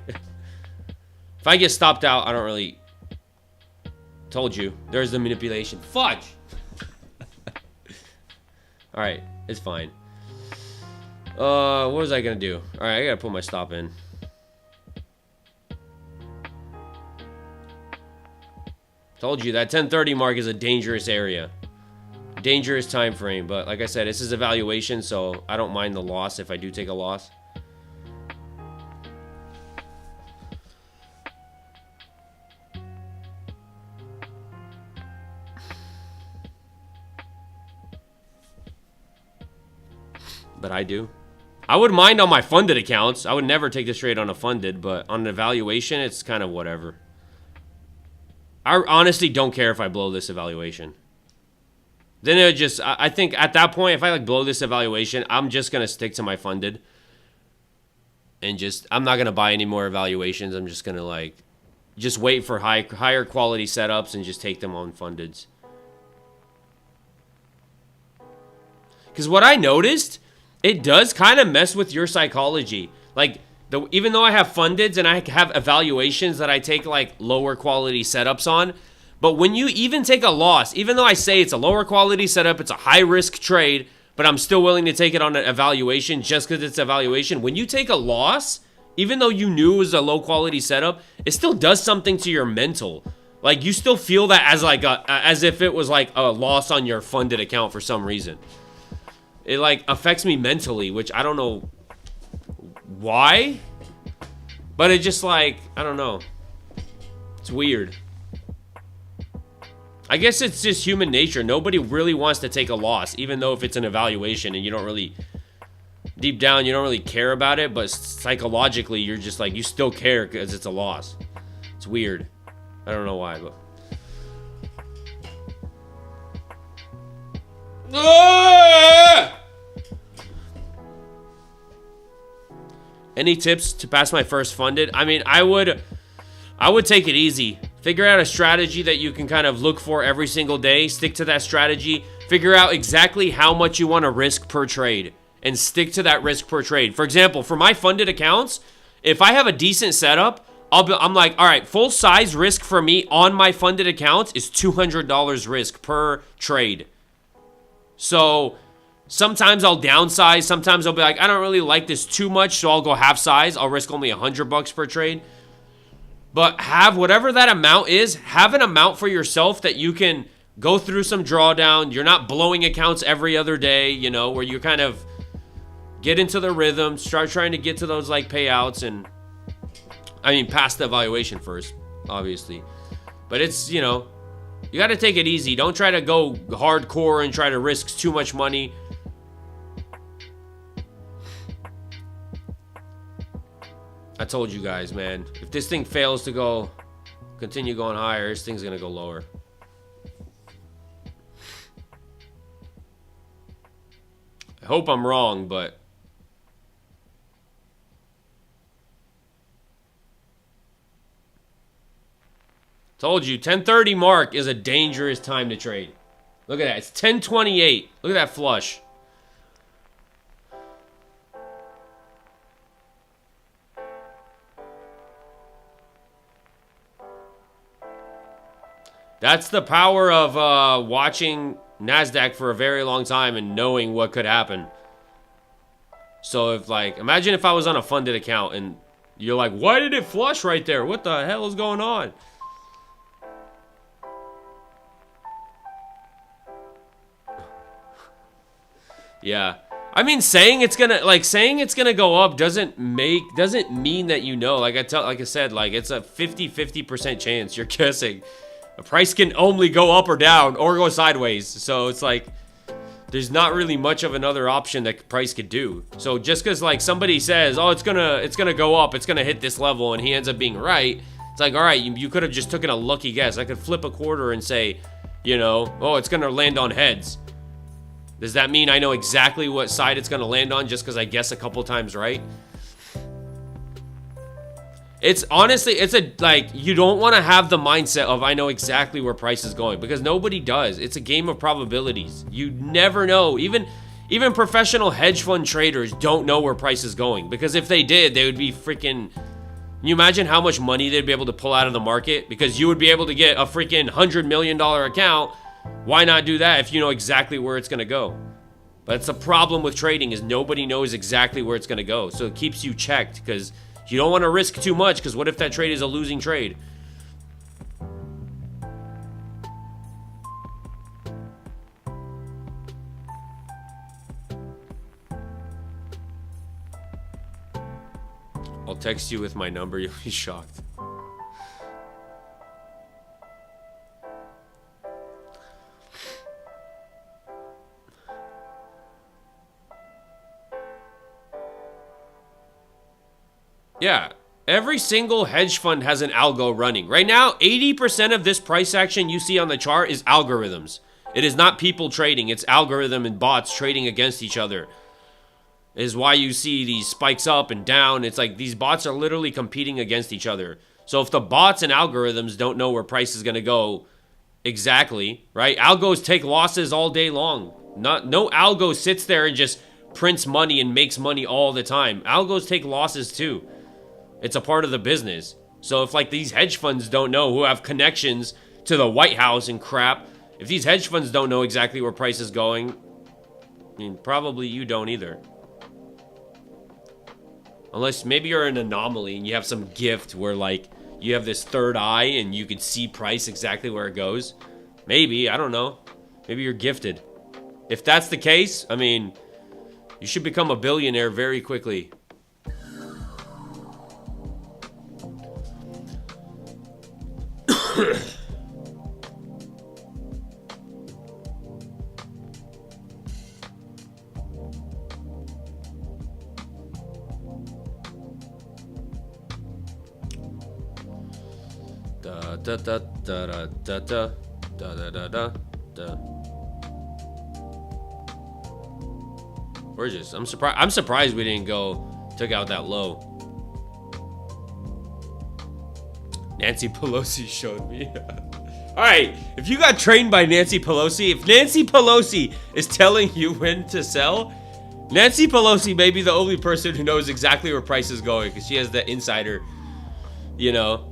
If I get stopped out, I don't really... Told you. There's the manipulation. Fudge! Alright, it's fine. What was I gonna do? Alright, I gotta put my stop in. Told you, that 1030 mark is a dangerous area. Dangerous time frame, but like I said, this is evaluation, so I don't mind the loss if I do take a loss. But I do. I would mind on my funded accounts. I would never take this trade on a funded, but on an evaluation, it's kind of whatever. I honestly don't care if I blow this evaluation. Then it just, I think at that point, if I like blow this evaluation, I'm just going to stick to my funded. And just, I'm not going to buy any more evaluations. I'm just going to like, just wait for higher quality setups and just take them on fundeds. Because what I noticed it does kind of mess with your psychology. Like, even though I have fundeds and I have evaluations that I take like lower quality setups on, but when you even take a loss, even though I say it's a lower quality setup, it's a high risk trade, but I'm still willing to take it on an evaluation just because it's evaluation. When you take a loss, even though you knew it was a low quality setup, it still does something to your mental. Like, you still feel that as like as if it was like a loss on your funded account for some reason. It like affects me mentally, which I don't know why, but it just like, I don't know. It's weird. I guess it's just human nature. Nobody really wants to take a loss, even though if it's an evaluation and you don't really, deep down, you don't really care about it, but psychologically, you're just like, you still care because it's a loss. It's weird. I don't know why, but. Any tips to pass my first funded? I mean, I would take it easy. Figure out a strategy that you can kind of look for every single day. Stick to that strategy. Figure out exactly how much you want to risk per trade and stick to that risk per trade. For example, for my funded accounts, if I have a decent setup, I'm like, all right, full size risk for me on my funded accounts is $200 risk per trade. So sometimes I'll downsize. Sometimes I'll be like, I don't really like this too much, so I'll go half size. I'll risk only $100 per trade. But have whatever that amount is, have an amount for yourself that you can go through some drawdown. You're not blowing accounts every other day, you know, where you kind of get into the rhythm, start trying to get to those like payouts, and I mean, pass the evaluation first, obviously. But it's, you know, you got to take it easy. Don't try to go hardcore and try to risk too much money. I told you guys, man, if this thing fails to continue going higher, this thing's going to go lower. I hope I'm wrong, but told you, 10:30 mark is a dangerous time to trade. Look at that. It's 10:28. Look at that flush. That's the power of watching NASDAQ for a very long time and knowing what could happen. So if like, imagine if I was on a funded account and you're like, why did it flush right there? What the hell is going on? Yeah. I mean, saying it's gonna go up doesn't mean that you know. Like I said, like it's a 50% chance you're guessing. A price can only go up or down or go sideways. So it's like there's not really much of another option that price could do. So just because like somebody says, oh, it's gonna go up, it's gonna hit this level, and he ends up being right, it's like, all right, you could have just taken a lucky guess. I could flip a quarter and say, you know, oh, it's gonna land on heads. Does that mean I know exactly what side it's gonna land on just because I guess a couple times right? It's honestly, you don't want to have the mindset of I know exactly where price is going, because nobody does. It's a game of probabilities. You never know. Even professional hedge fund traders don't know where price is going, because if they did, they would be freaking. Can you imagine how much money they'd be able to pull out of the market? Because you would be able to get a freaking $100 million account. Why not do that if you know exactly where it's going to go? But it's the problem with trading is nobody knows exactly where it's going to go. So it keeps you checked, because you don't want to risk too much, because what if that trade is a losing trade? I'll text you with my number. You'll be shocked. Yeah, every single hedge fund has an algo running. Right now, 80% of this price action you see on the chart is algorithms. It is not people trading. It's algorithm and bots trading against each other. It is why you see these spikes up and down. It's like these bots are literally competing against each other. So if the bots and algorithms don't know where price is going to go exactly, right? Algos take losses all day long. No algo sits there and just prints money and makes money all the time. Algos take losses too. It's a part of the business. So if like these hedge funds don't know, who have connections to the White House and crap, if these hedge funds don't know exactly where price is going, I mean, probably you don't either. Unless maybe you're an anomaly and you have some gift where like you have this third eye and you can see price exactly where it goes. Maybe, I don't know. Maybe you're gifted. If that's the case, I mean, you should become a billionaire very quickly. Da da da da da da da da da da. Where's this? I'm surprised we didn't took out that low. Nancy Pelosi showed me. All right, if you got trained by Nancy Pelosi, if Nancy Pelosi is telling you when to sell, Nancy Pelosi may be the only person who knows exactly where price is going because she has the insider, you know.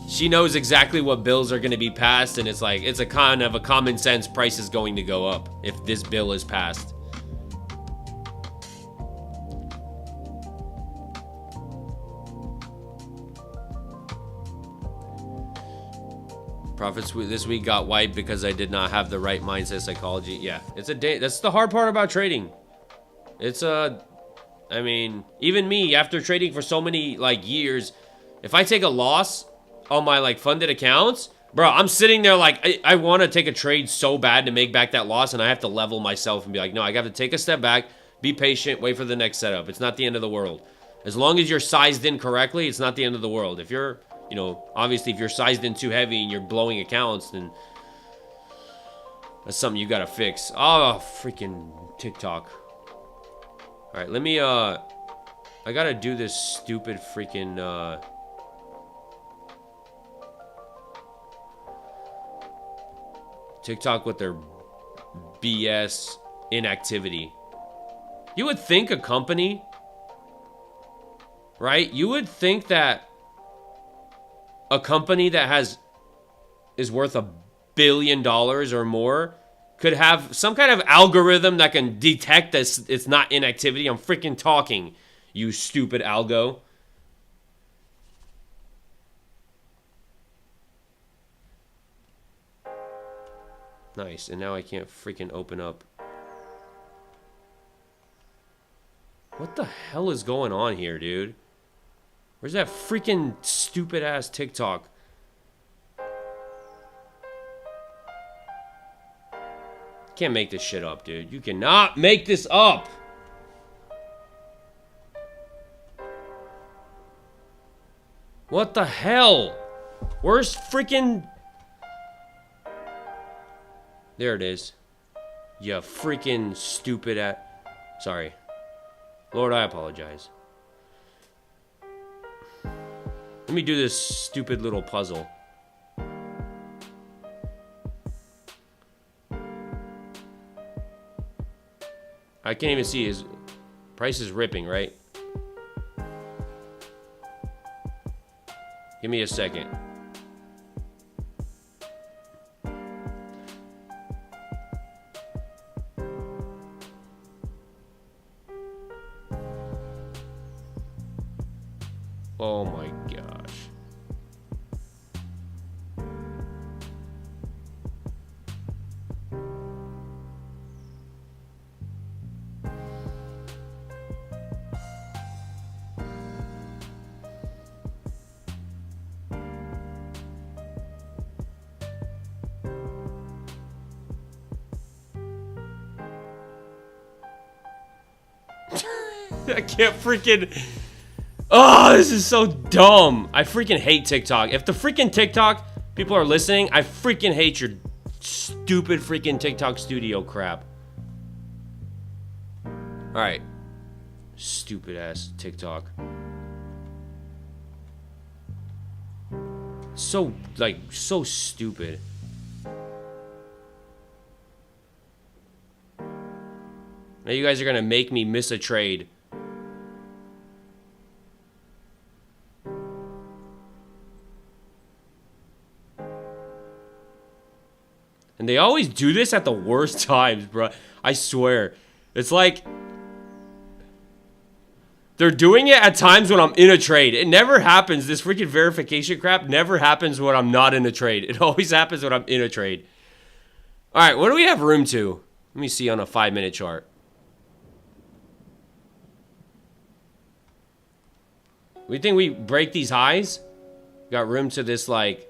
She knows exactly what bills are going to be passed, and it's like, it's a kind of a common sense price is going to go up if this bill is passed. Profits this week got wiped because I did not have the right mindset psychology. Yeah, that's the hard part about trading. I mean, even me, after trading for so many like years, if I take a loss on my like funded accounts, bro, I'm sitting there like I want to take a trade so bad to make back that loss, and I have to level myself and be like, no, I got to take a step back, be patient, wait for the next setup. It's not the end of the world. As long as you're sized in correctly, it's not the end of the world. If you're, you know, obviously if you're sized in too heavy and you're blowing accounts, then that's something you got to fix. Oh, freaking TikTok. All right, let me I got to do this stupid freaking TikTok with their BS inactivity. You would think a company, right? You would think that a company that is worth $1 billion or more could have some kind of algorithm that can detect this. It's not inactivity. I'm freaking talking, you stupid algo. Nice, and now I can't freaking open up. What the hell is going on here, dude? Where's that freaking stupid ass TikTok? Can't make this shit up, dude. You cannot make this up. What the hell? Where's freaking... There it is. You freaking stupid ass... Sorry. Lord, I apologize. Let me do this stupid little puzzle. I can't even see his price is ripping, right? Give me a second. Oh my gosh. I can't freaking... Oh, this is so dumb. I freaking hate TikTok. If the freaking TikTok people are listening, I freaking hate your stupid freaking TikTok studio crap. Alright. Stupid ass TikTok. So, like, so stupid. Now you guys are gonna make me miss a trade. And they always do this at the worst times, bro. I swear. It's like they're doing it at times when I'm in a trade. It never happens. This freaking verification crap never happens when I'm not in a trade. It always happens when I'm in a trade. All right, what do we have room to? Let me see on a 5-minute chart. We think we break these highs? Got room to this like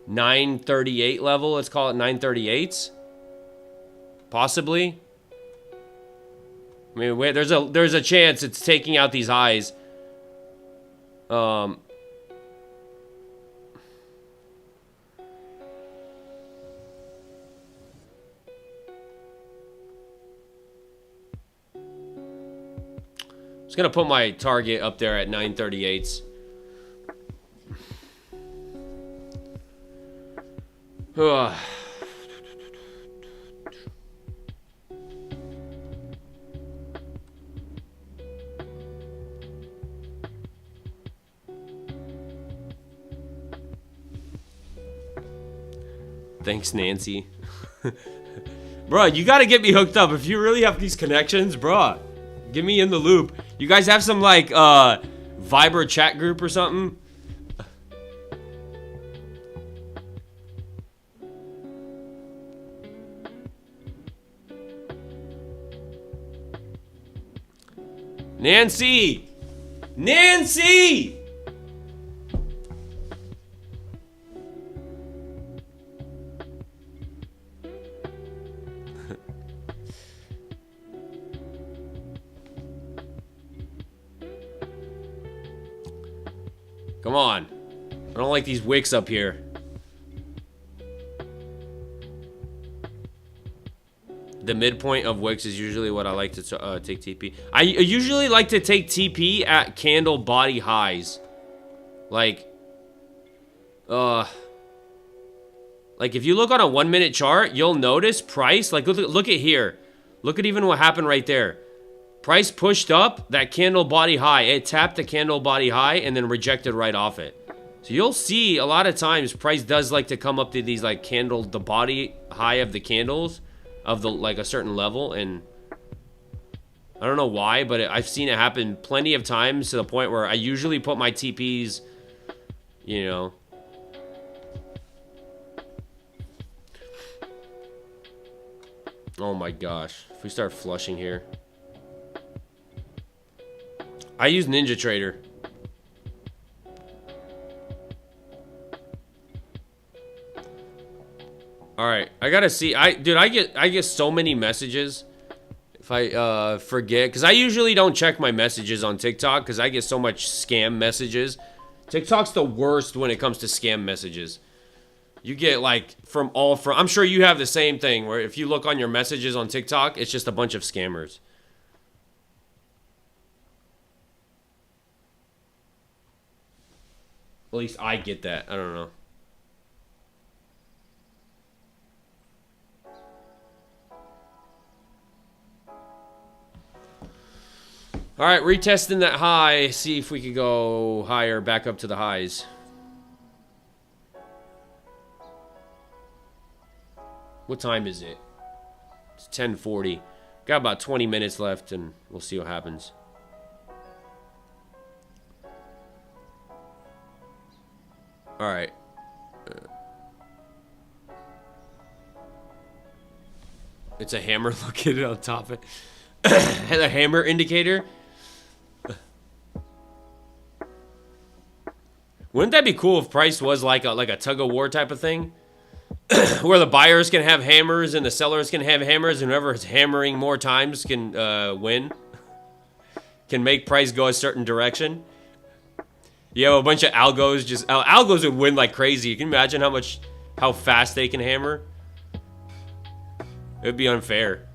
938 level. Let's call it 938s. Possibly. I mean, wait, there's a chance it's taking out these highs. Just gonna put my target up there at 938s. Thanks, Nancy. Bro, you gotta get me hooked up. If you really have these connections, bro, get me in the loop. You guys have some like Viber chat group or something? Nancy! Nancy! Come on. I don't like these wicks up here. The midpoint of wicks is usually what I like to take TP. I usually like to take TP at candle body highs. Like if you look on a 1-minute chart, you'll notice price, like look at here. Look at even what happened right there. Price pushed up that candle body high. It tapped the candle body high and then rejected right off it. So you'll see a lot of times price does like to come up to these like the body high of the candles of the like a certain level, and I don't know why, but I've seen it happen plenty of times to the point where I usually put my TPs, you know. Oh my gosh. If we start flushing here. I use Ninja Trader. All right, I gotta see. I get so many messages if I forget, because I usually don't check my messages on TikTok because I get so much scam messages. TikTok's the worst when it comes to scam messages. You get like from I'm sure you have the same thing where if you look on your messages on TikTok, it's just a bunch of scammers. At least I get that. I don't know. All right, retesting that high. See if we could go higher, back up to the highs. What time is it? It's 10:40. Got about 20 minutes left, and we'll see what happens. All right. It's a hammer. Look at it on top of it. Has a hammer indicator. Wouldn't that be cool if price was like a tug of war type of thing? Where the buyers can have hammers and the sellers can have hammers, and whoever's hammering more times can win. Can make price go a certain direction. You have a bunch of algos just algos would win like crazy. You can imagine how fast they can hammer. It would be unfair.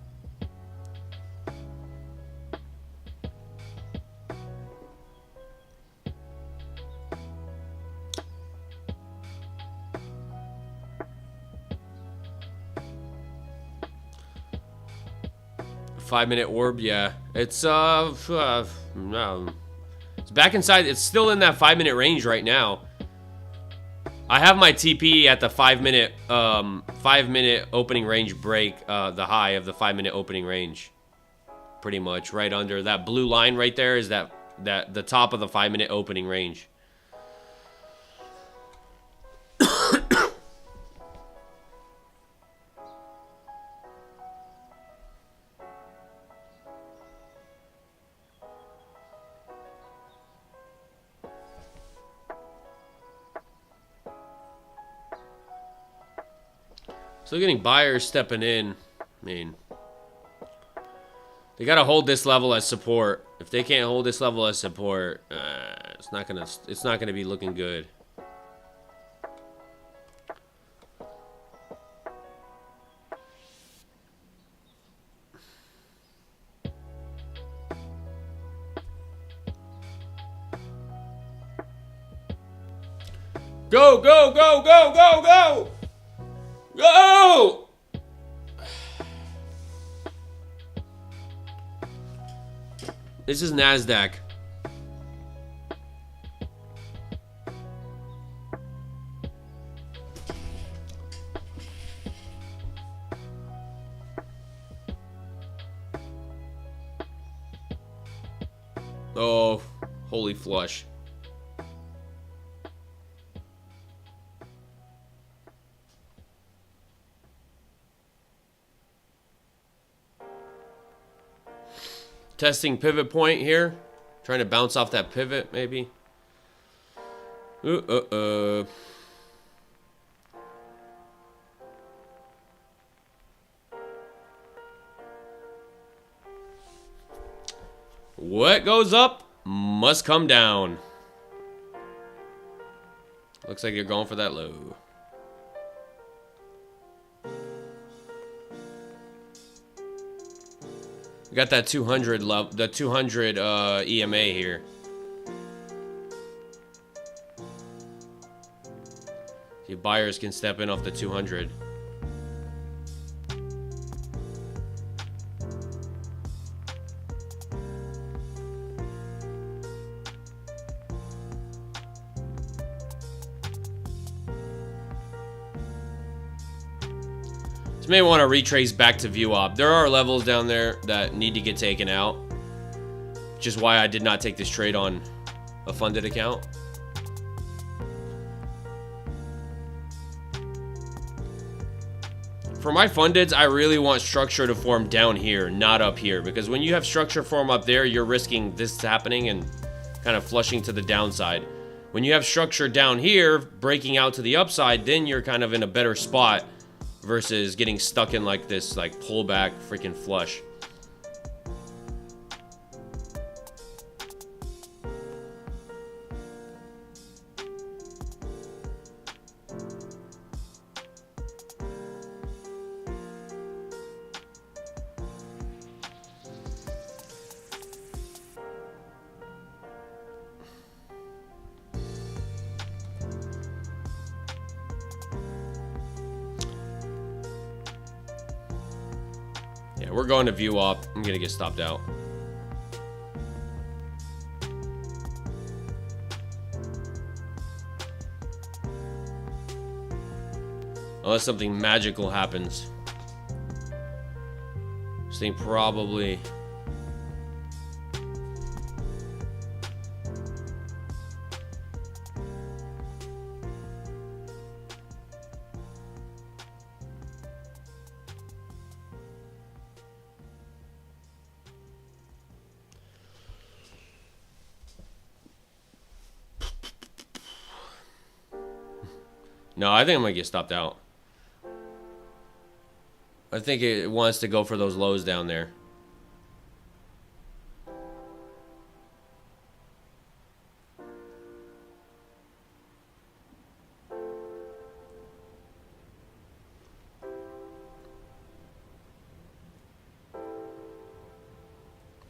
5-minute orb, yeah. It's no. It's back inside. It's still in that 5-minute range right now. I have my TP at the 5-minute 5-minute opening range break, the high of the 5-minute opening range. Pretty much right under that blue line right there is that the top of the 5-minute opening range. So getting buyers stepping in. I mean, they gotta hold this level as support. If they can't hold this level as support, it's not gonna be looking good. Go, go, go, go, go, go! Go! This is NASDAQ. Oh, holy flush. Testing pivot point here. Trying to bounce off that pivot, maybe. What goes up must come down. Looks like you're going for that low. We got that 200 level, the 200 EMA here. The buyers can step in off the 200. You may want to retrace back to view op. There are levels down there that need to get taken out, which is why I did not take this trade on a funded account. For my fundeds, I really want structure to form down here, not up here, because when you have structure form up there, you're risking this happening and kind of flushing to the downside. When you have structure down here, breaking out to the upside, then you're kind of in a better spot versus getting stuck in like this, like pullback freaking flush. Yeah, we're going to view op. I'm gonna get stopped out. Unless something magical happens. This thing probably... No, I think I'm gonna get stopped out. I think it wants to go for those lows down there.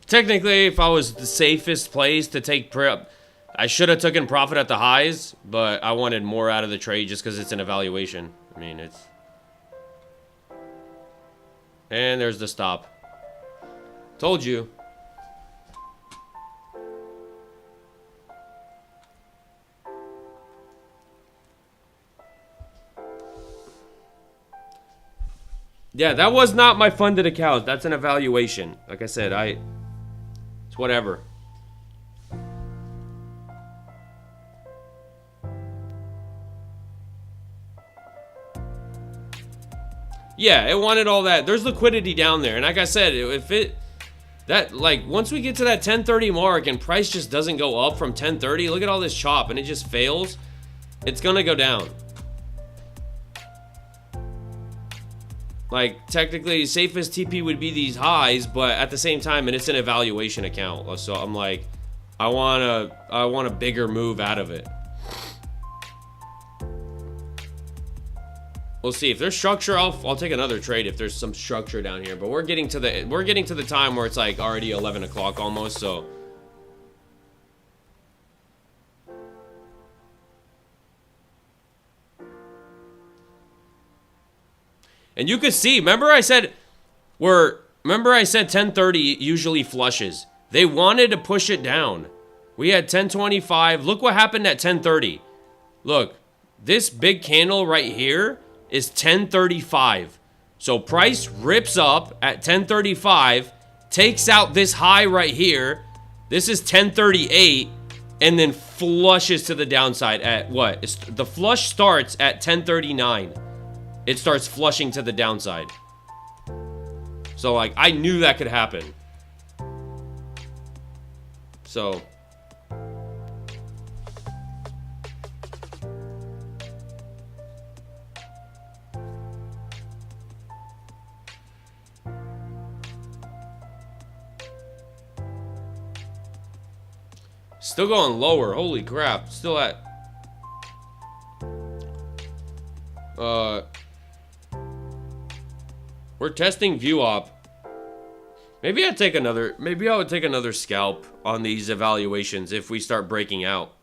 Technically, if I was the safest place to take prep, I should have taken profit at the highs, but I wanted more out of the trade just because it's an evaluation. I mean, it's... And there's the stop. Told you. Yeah, that was not my funded account. That's an evaluation. Like I said, it's whatever. Yeah, it wanted all that. There's liquidity down there. And like I said, once we get to that 1030 mark and price just doesn't go up from 1030, look at all this chop and it just fails, it's gonna go down. Like, technically, safest TP would be these highs, but at the same time, and it's an evaluation account. So I'm like, I want a bigger move out of it. We'll see if there's structure. I'll take another trade if there's some structure down here. But we're getting to the time where it's like already 11 o'clock almost. So and you could see. Remember I said 1030 usually flushes. They wanted to push it down. We had 1025. Look what happened at 1030. Look, this big candle right here is 1035. So price rips up at 1035, takes out this high right here. This is 1038, and then flushes to the downside at what? The flush starts at 1039. It starts flushing to the downside. So like, I knew that could happen. So still going lower. Holy crap. Still at we're testing view op. Maybe I would take another scalp on these evaluations if we start breaking out.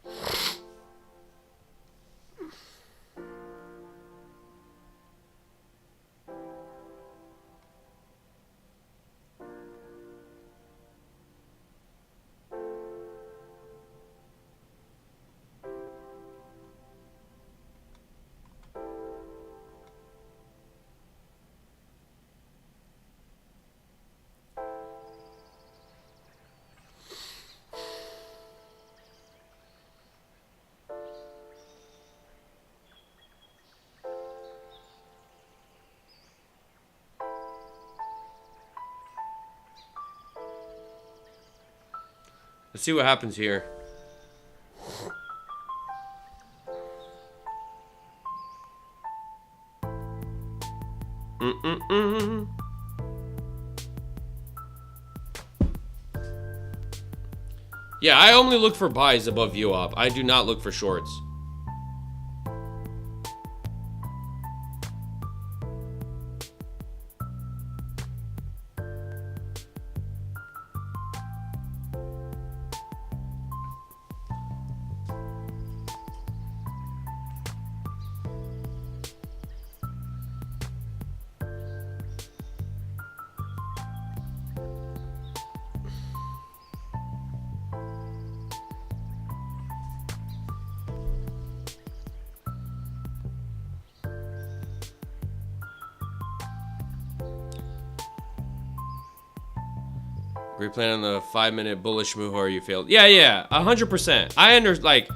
Let's see what happens here. Yeah, I only look for buys above VWAP. I do not look for shorts. Were you planning on the 5-minute bullish move or you failed? Yeah, 100%. I like,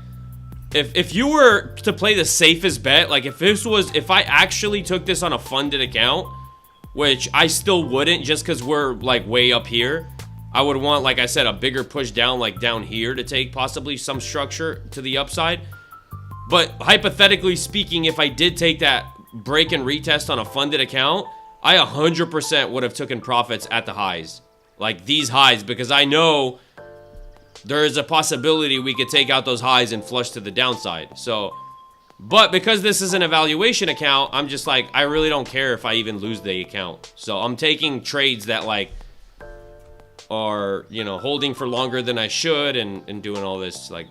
if you were to play the safest bet, like if I actually took this on a funded account, which I still wouldn't just because we're like way up here, I would want, like I said, a bigger push down, like down here to take possibly some structure to the upside. But hypothetically speaking, if I did take that break and retest on a funded account, I 100% would have taken profits at the highs. Like these highs, because I know there is a possibility we could take out those highs and flush to the downside. So, but because this is an evaluation account, I'm just like, I really don't care if I even lose the account. So I'm taking trades that like are, you know, holding for longer than I should and doing all this like.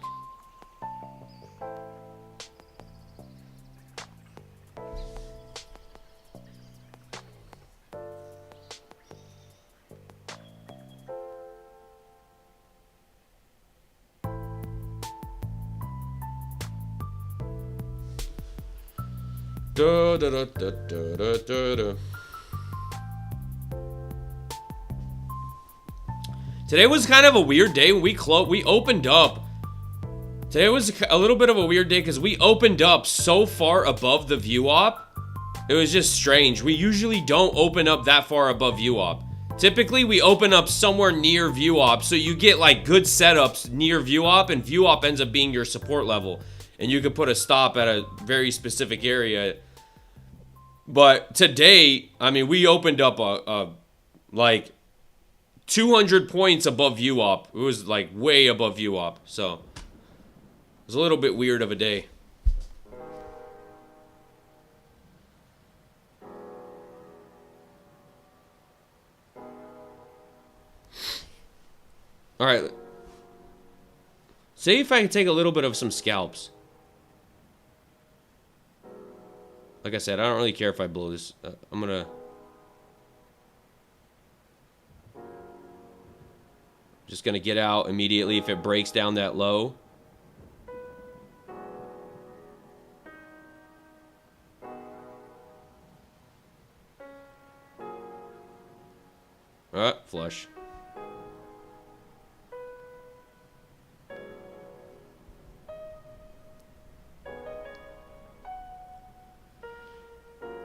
Da, da, da, da, da, da, da, da. Today was kind of a weird day. We opened up. Today was a little bit of a weird day because we opened up so far above the view op. It was just strange. We usually don't open up that far above view op. Typically, we open up somewhere near view op, so you get like good setups near view op, and view op ends up being your support level, and you can put a stop at a very specific area. But today, I mean, we opened up like 200 points above view op. It was like way above view op, so it was a little bit weird of a day. All right. See if I can take a little bit of some scalps. Like I said, I don't really care if I blow this. I'm gonna. Just gonna get out immediately if it breaks down that low. Flush.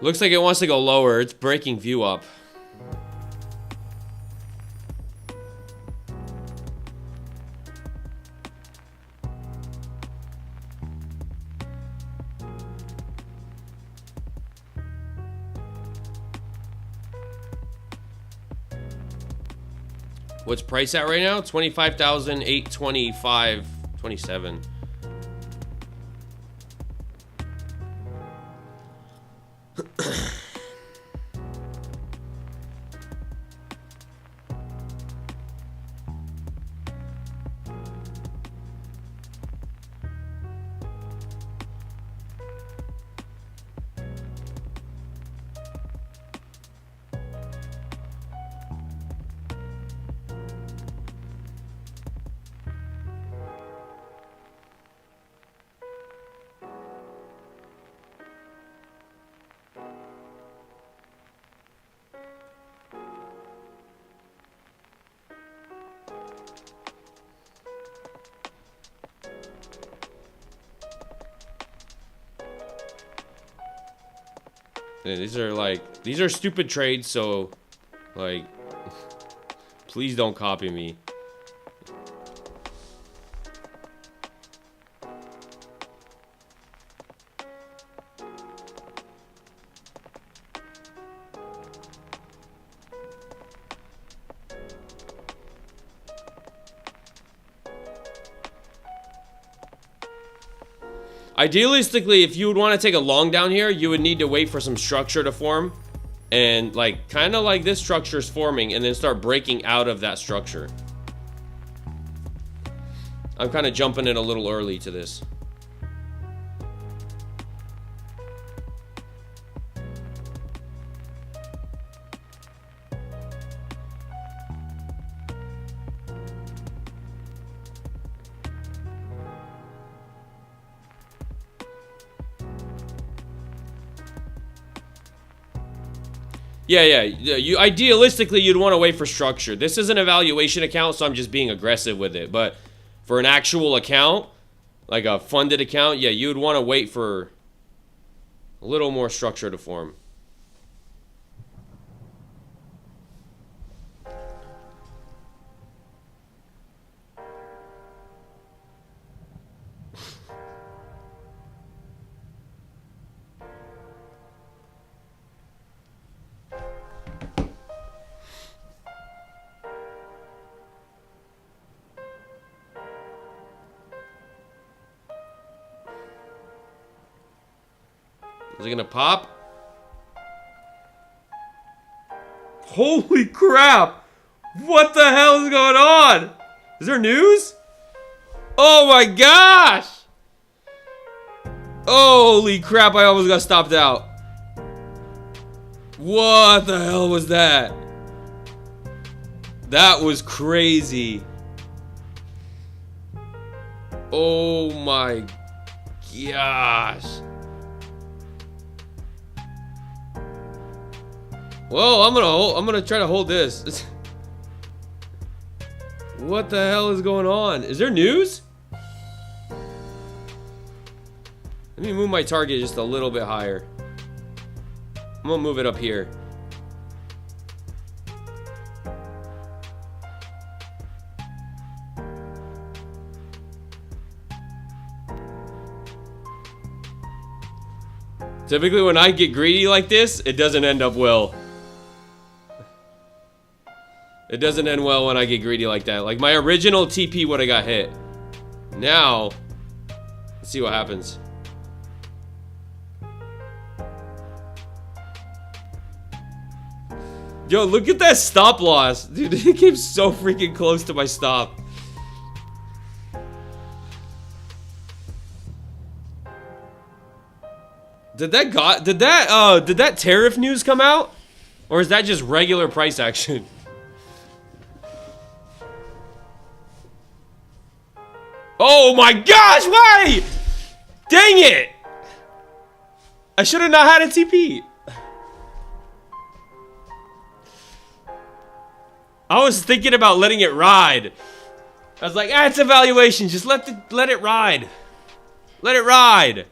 Looks like it wants to go lower. It's breaking view up. What's price at right now? 25,825.27. Yeah, these are stupid trades, so like please don't copy me. Idealistically, if you would want to take a long down here, you would need to wait for some structure to form. And like, kind of like this structure is forming, and then start breaking out of that structure. I'm kind of jumping in a little early to this. Yeah. You idealistically, you'd want to wait for structure. This is an evaluation account, so I'm just being aggressive with it. But for an actual account, like a funded account, yeah, you would want to wait for a little more structure to form. Is it gonna pop? Holy crap! What the hell is going on? Is there news? Oh my gosh! Holy crap, I almost got stopped out. What the hell was that? That was crazy. Oh my gosh. Whoa, I'm gonna try to hold this. What the hell is going on? Is there news? Let me move my target just a little bit higher. I'm gonna move it up here. Typically when I get greedy like this, it doesn't end up well. It doesn't end well when I get greedy like that. Like my original TP would have got hit. Now, let's see what happens. Yo, look at that stop loss. Dude, it came so freaking close to my stop. Did that tariff news come out? Or is that just regular price action? Oh my gosh, why? Dang it! I should have not had a TP. I was thinking about letting it ride. I was like, ah, it's a valuation. Just let it ride. Let it ride.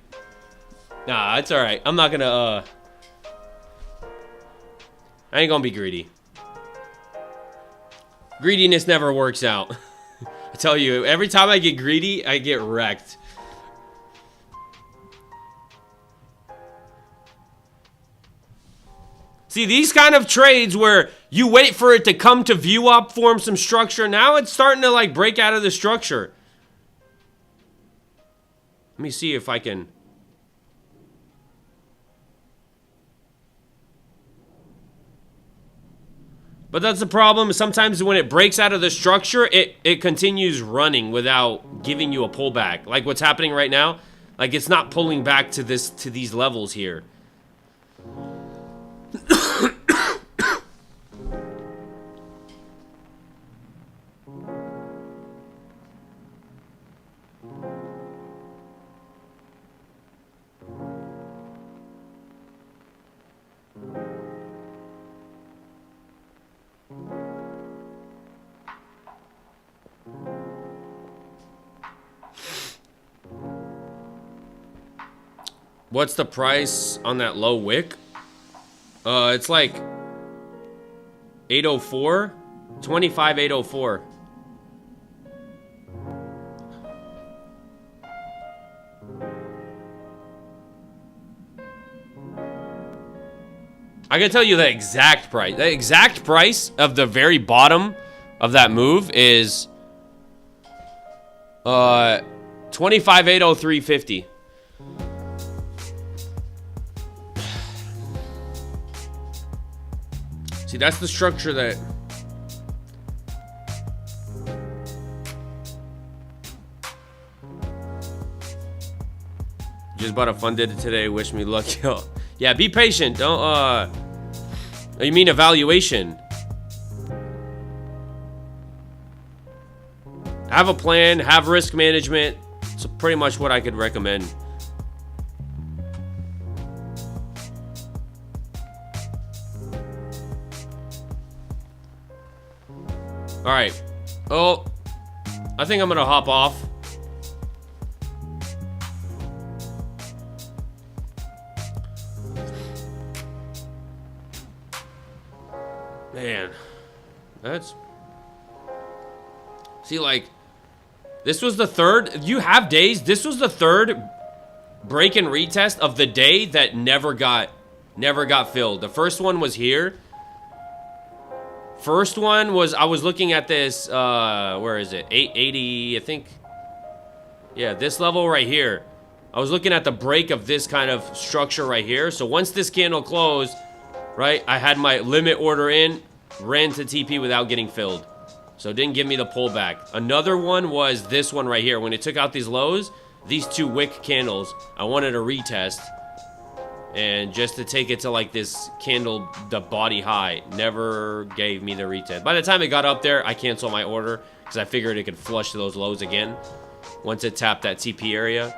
Nah, it's alright. I'm not gonna, I ain't gonna be greedy. Greediness never works out. I tell you, every time I get greedy, I get wrecked. See, these kind of trades where you wait for it to come to view up, form some structure. Now it's starting to like break out of the structure. Let me see if I can. But that's the problem. Sometimes when it breaks out of the structure, it continues running without giving you a pullback. Like what's happening right now. Like it's not pulling back to these levels here. What's the price on that low wick? It's like 804, 25,804. I can tell you the exact price. The exact price of the very bottom of that move is 25,803.50. See, that's the structure that... Just bought a funded today. Wish me luck, yo. Yeah, be patient. Don't, You mean evaluation? Have a plan. Have risk management. It's pretty much what I could recommend. Alright. Oh, I think I'm gonna hop off. Man. That's... See, like... This was the third... You have days. This was the third break and retest of the day that never got filled. The first one was here. First one was, I was looking at this, where is it? 880, I think. Yeah, this level right here. I was looking at the break of this kind of structure right here. So once this candle closed, right, I had my limit order in, ran to TP without getting filled. So it didn't give me the pullback. Another one was this one right here. When it took out these lows, these two wick candles, I wanted to retest. And just to take it to like this candle, the body high, never gave me the retest. By the time it got up there, I canceled my order because I figured it could flush those lows again once it tapped that TP area.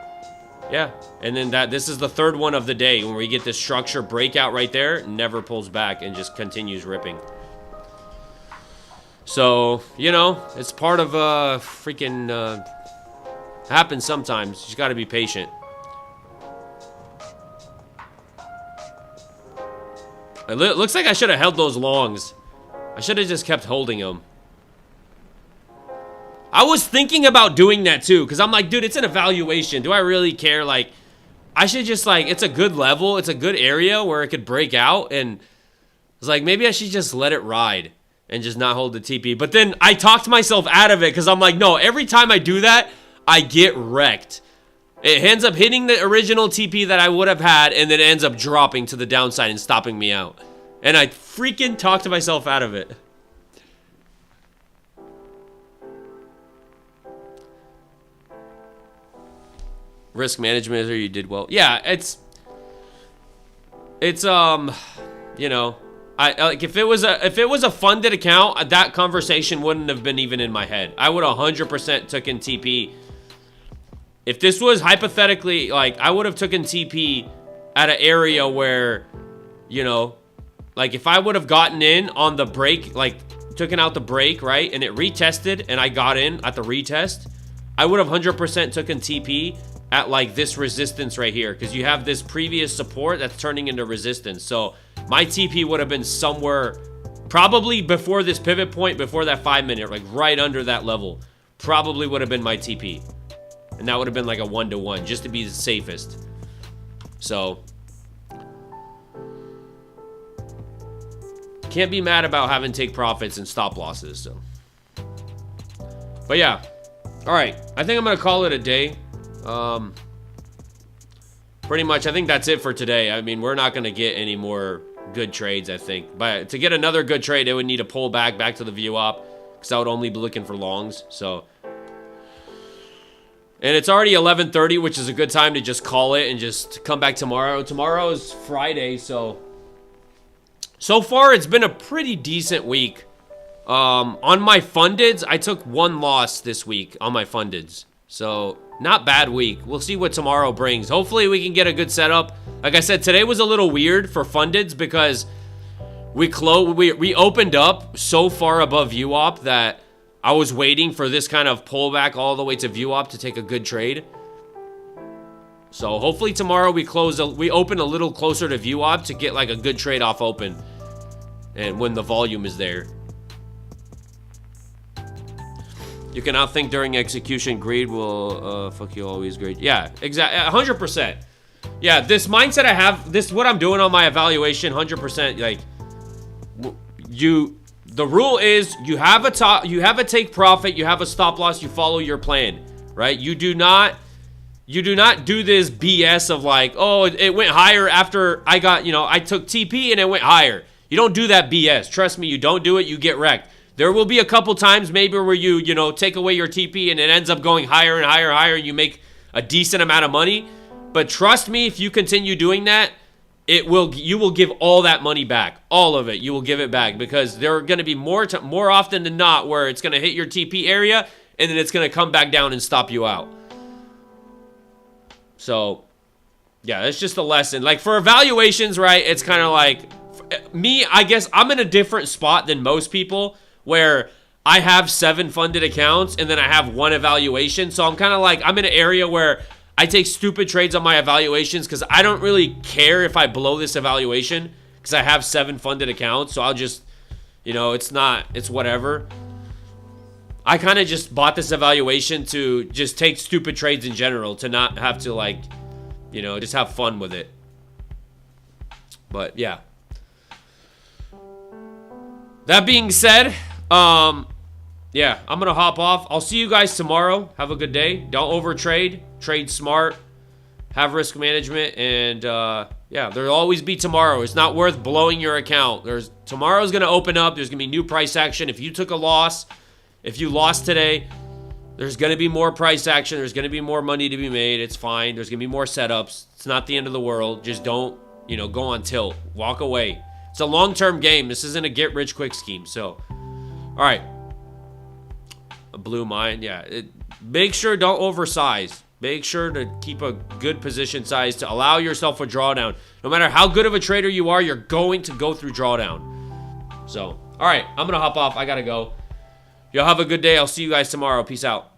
Yeah, and then this is the third one of the day when we get this structure breakout right there, never pulls back and just continues ripping. So, you know, it's part of freaking happens sometimes. You just got to be patient. It looks like I should have held those longs. I should have just kept holding them. I was thinking about doing that too, because I'm like, dude, it's an evaluation. Do I really care? Like, I should just, like, it's a good level. It's a good area where it could break out. And it's like, maybe I should just let it ride and just not hold the TP. But then I talked myself out of it because I'm like, no, every time I do that, I get wrecked. It ends up hitting the original TP that I would have had, and then it ends up dropping to the downside and stopping me out. And I freaking talked myself out of it. Risk management, or you did well. Yeah, it's you know, I like if it was a funded account, that conversation wouldn't have been even in my head. I would 100% taken TP. If this was hypothetically, like, I would have taken TP at an area where, you know, like if I would have gotten in on the break, like taken out the break, right, and it retested and I got in at the retest, I would have 100% taken TP at like this resistance right here, because you have this previous support that's turning into resistance. So my TP would have been somewhere probably before this pivot point, before that 5 minute, like right under that level, probably would have been my TP. And that would have been like a 1-to-1 just to be the safest. So can't be mad about having take profits and stop losses. So, but yeah, all right, I think I'm gonna call it a day. Pretty much, I think that's it for today. I mean, we're not gonna get any more good trades, I think. But to get another good trade, it would need to pull back to the view op, because I would only be looking for longs. So, and it's already 11:30, which is a good time to just call it and just come back tomorrow. Tomorrow is Friday, so far it's been a pretty decent week. On my fundeds, I took one loss this week on my fundeds. So, not bad week. We'll see what tomorrow brings. Hopefully we can get a good setup. Like I said, today was a little weird for fundeds because we opened up so far above VWAP that I was waiting for this kind of pullback all the way to VWAP to take a good trade. So hopefully tomorrow we open a little closer to VWAP to get like a good trade off open, and when the volume is there. You can outthink during execution. Greed will fuck you always. Greed. Yeah, exactly. 100%. Yeah, this mindset I have, what I'm doing on my evaluation, 100%. Like, the rule is you have a take profit, you have a stop loss, you follow your plan, right? You do not do this BS of like, oh, it went higher after I got, I took TP and it went higher. You don't do that BS. Trust me, you don't do it, you get wrecked. There will be a couple times maybe where you take away your TP and it ends up going higher and higher and higher and you make a decent amount of money. But trust me, if you continue doing that, you will give all that money back. All of it. You will give it back, because there are going to be more often than not where it's going to hit your TP area and then it's going to come back down and stop you out. So, yeah, that's just a lesson. Like for evaluations, right, it's kind of like me, I guess I'm in a different spot than most people, where I have 7 funded accounts and then I have 1 evaluation. So I'm kind of like, I'm in an area where I take stupid trades on my evaluations because I don't really care if I blow this evaluation because I have 7 funded accounts. So I'll just, it's whatever. I kind of just bought this evaluation to just take stupid trades in general, to not have to like, just have fun with it. But yeah. That being said, yeah, I'm gonna hop off. I'll see you guys tomorrow. Have a good day. Don't overtrade. Trade smart. Have risk management. And yeah, there'll always be tomorrow. It's not worth blowing your account. Tomorrow's gonna open up. There's gonna be new price action. If you took a loss, if you lost today, there's gonna be more price action. There's gonna be more money to be made. It's fine. There's gonna be more setups. It's not the end of the world. Just don't, go on tilt. Walk away. It's a long-term game. This isn't a get-rich-quick scheme. So, all right. A blue mine, yeah. Make sure don't oversize. Make sure to keep a good position size to allow yourself a drawdown. No matter how good of a trader you are, you're going to go through drawdown. So, all right, I'm going to hop off. I got to go. Y'all have a good day. I'll see you guys tomorrow. Peace out.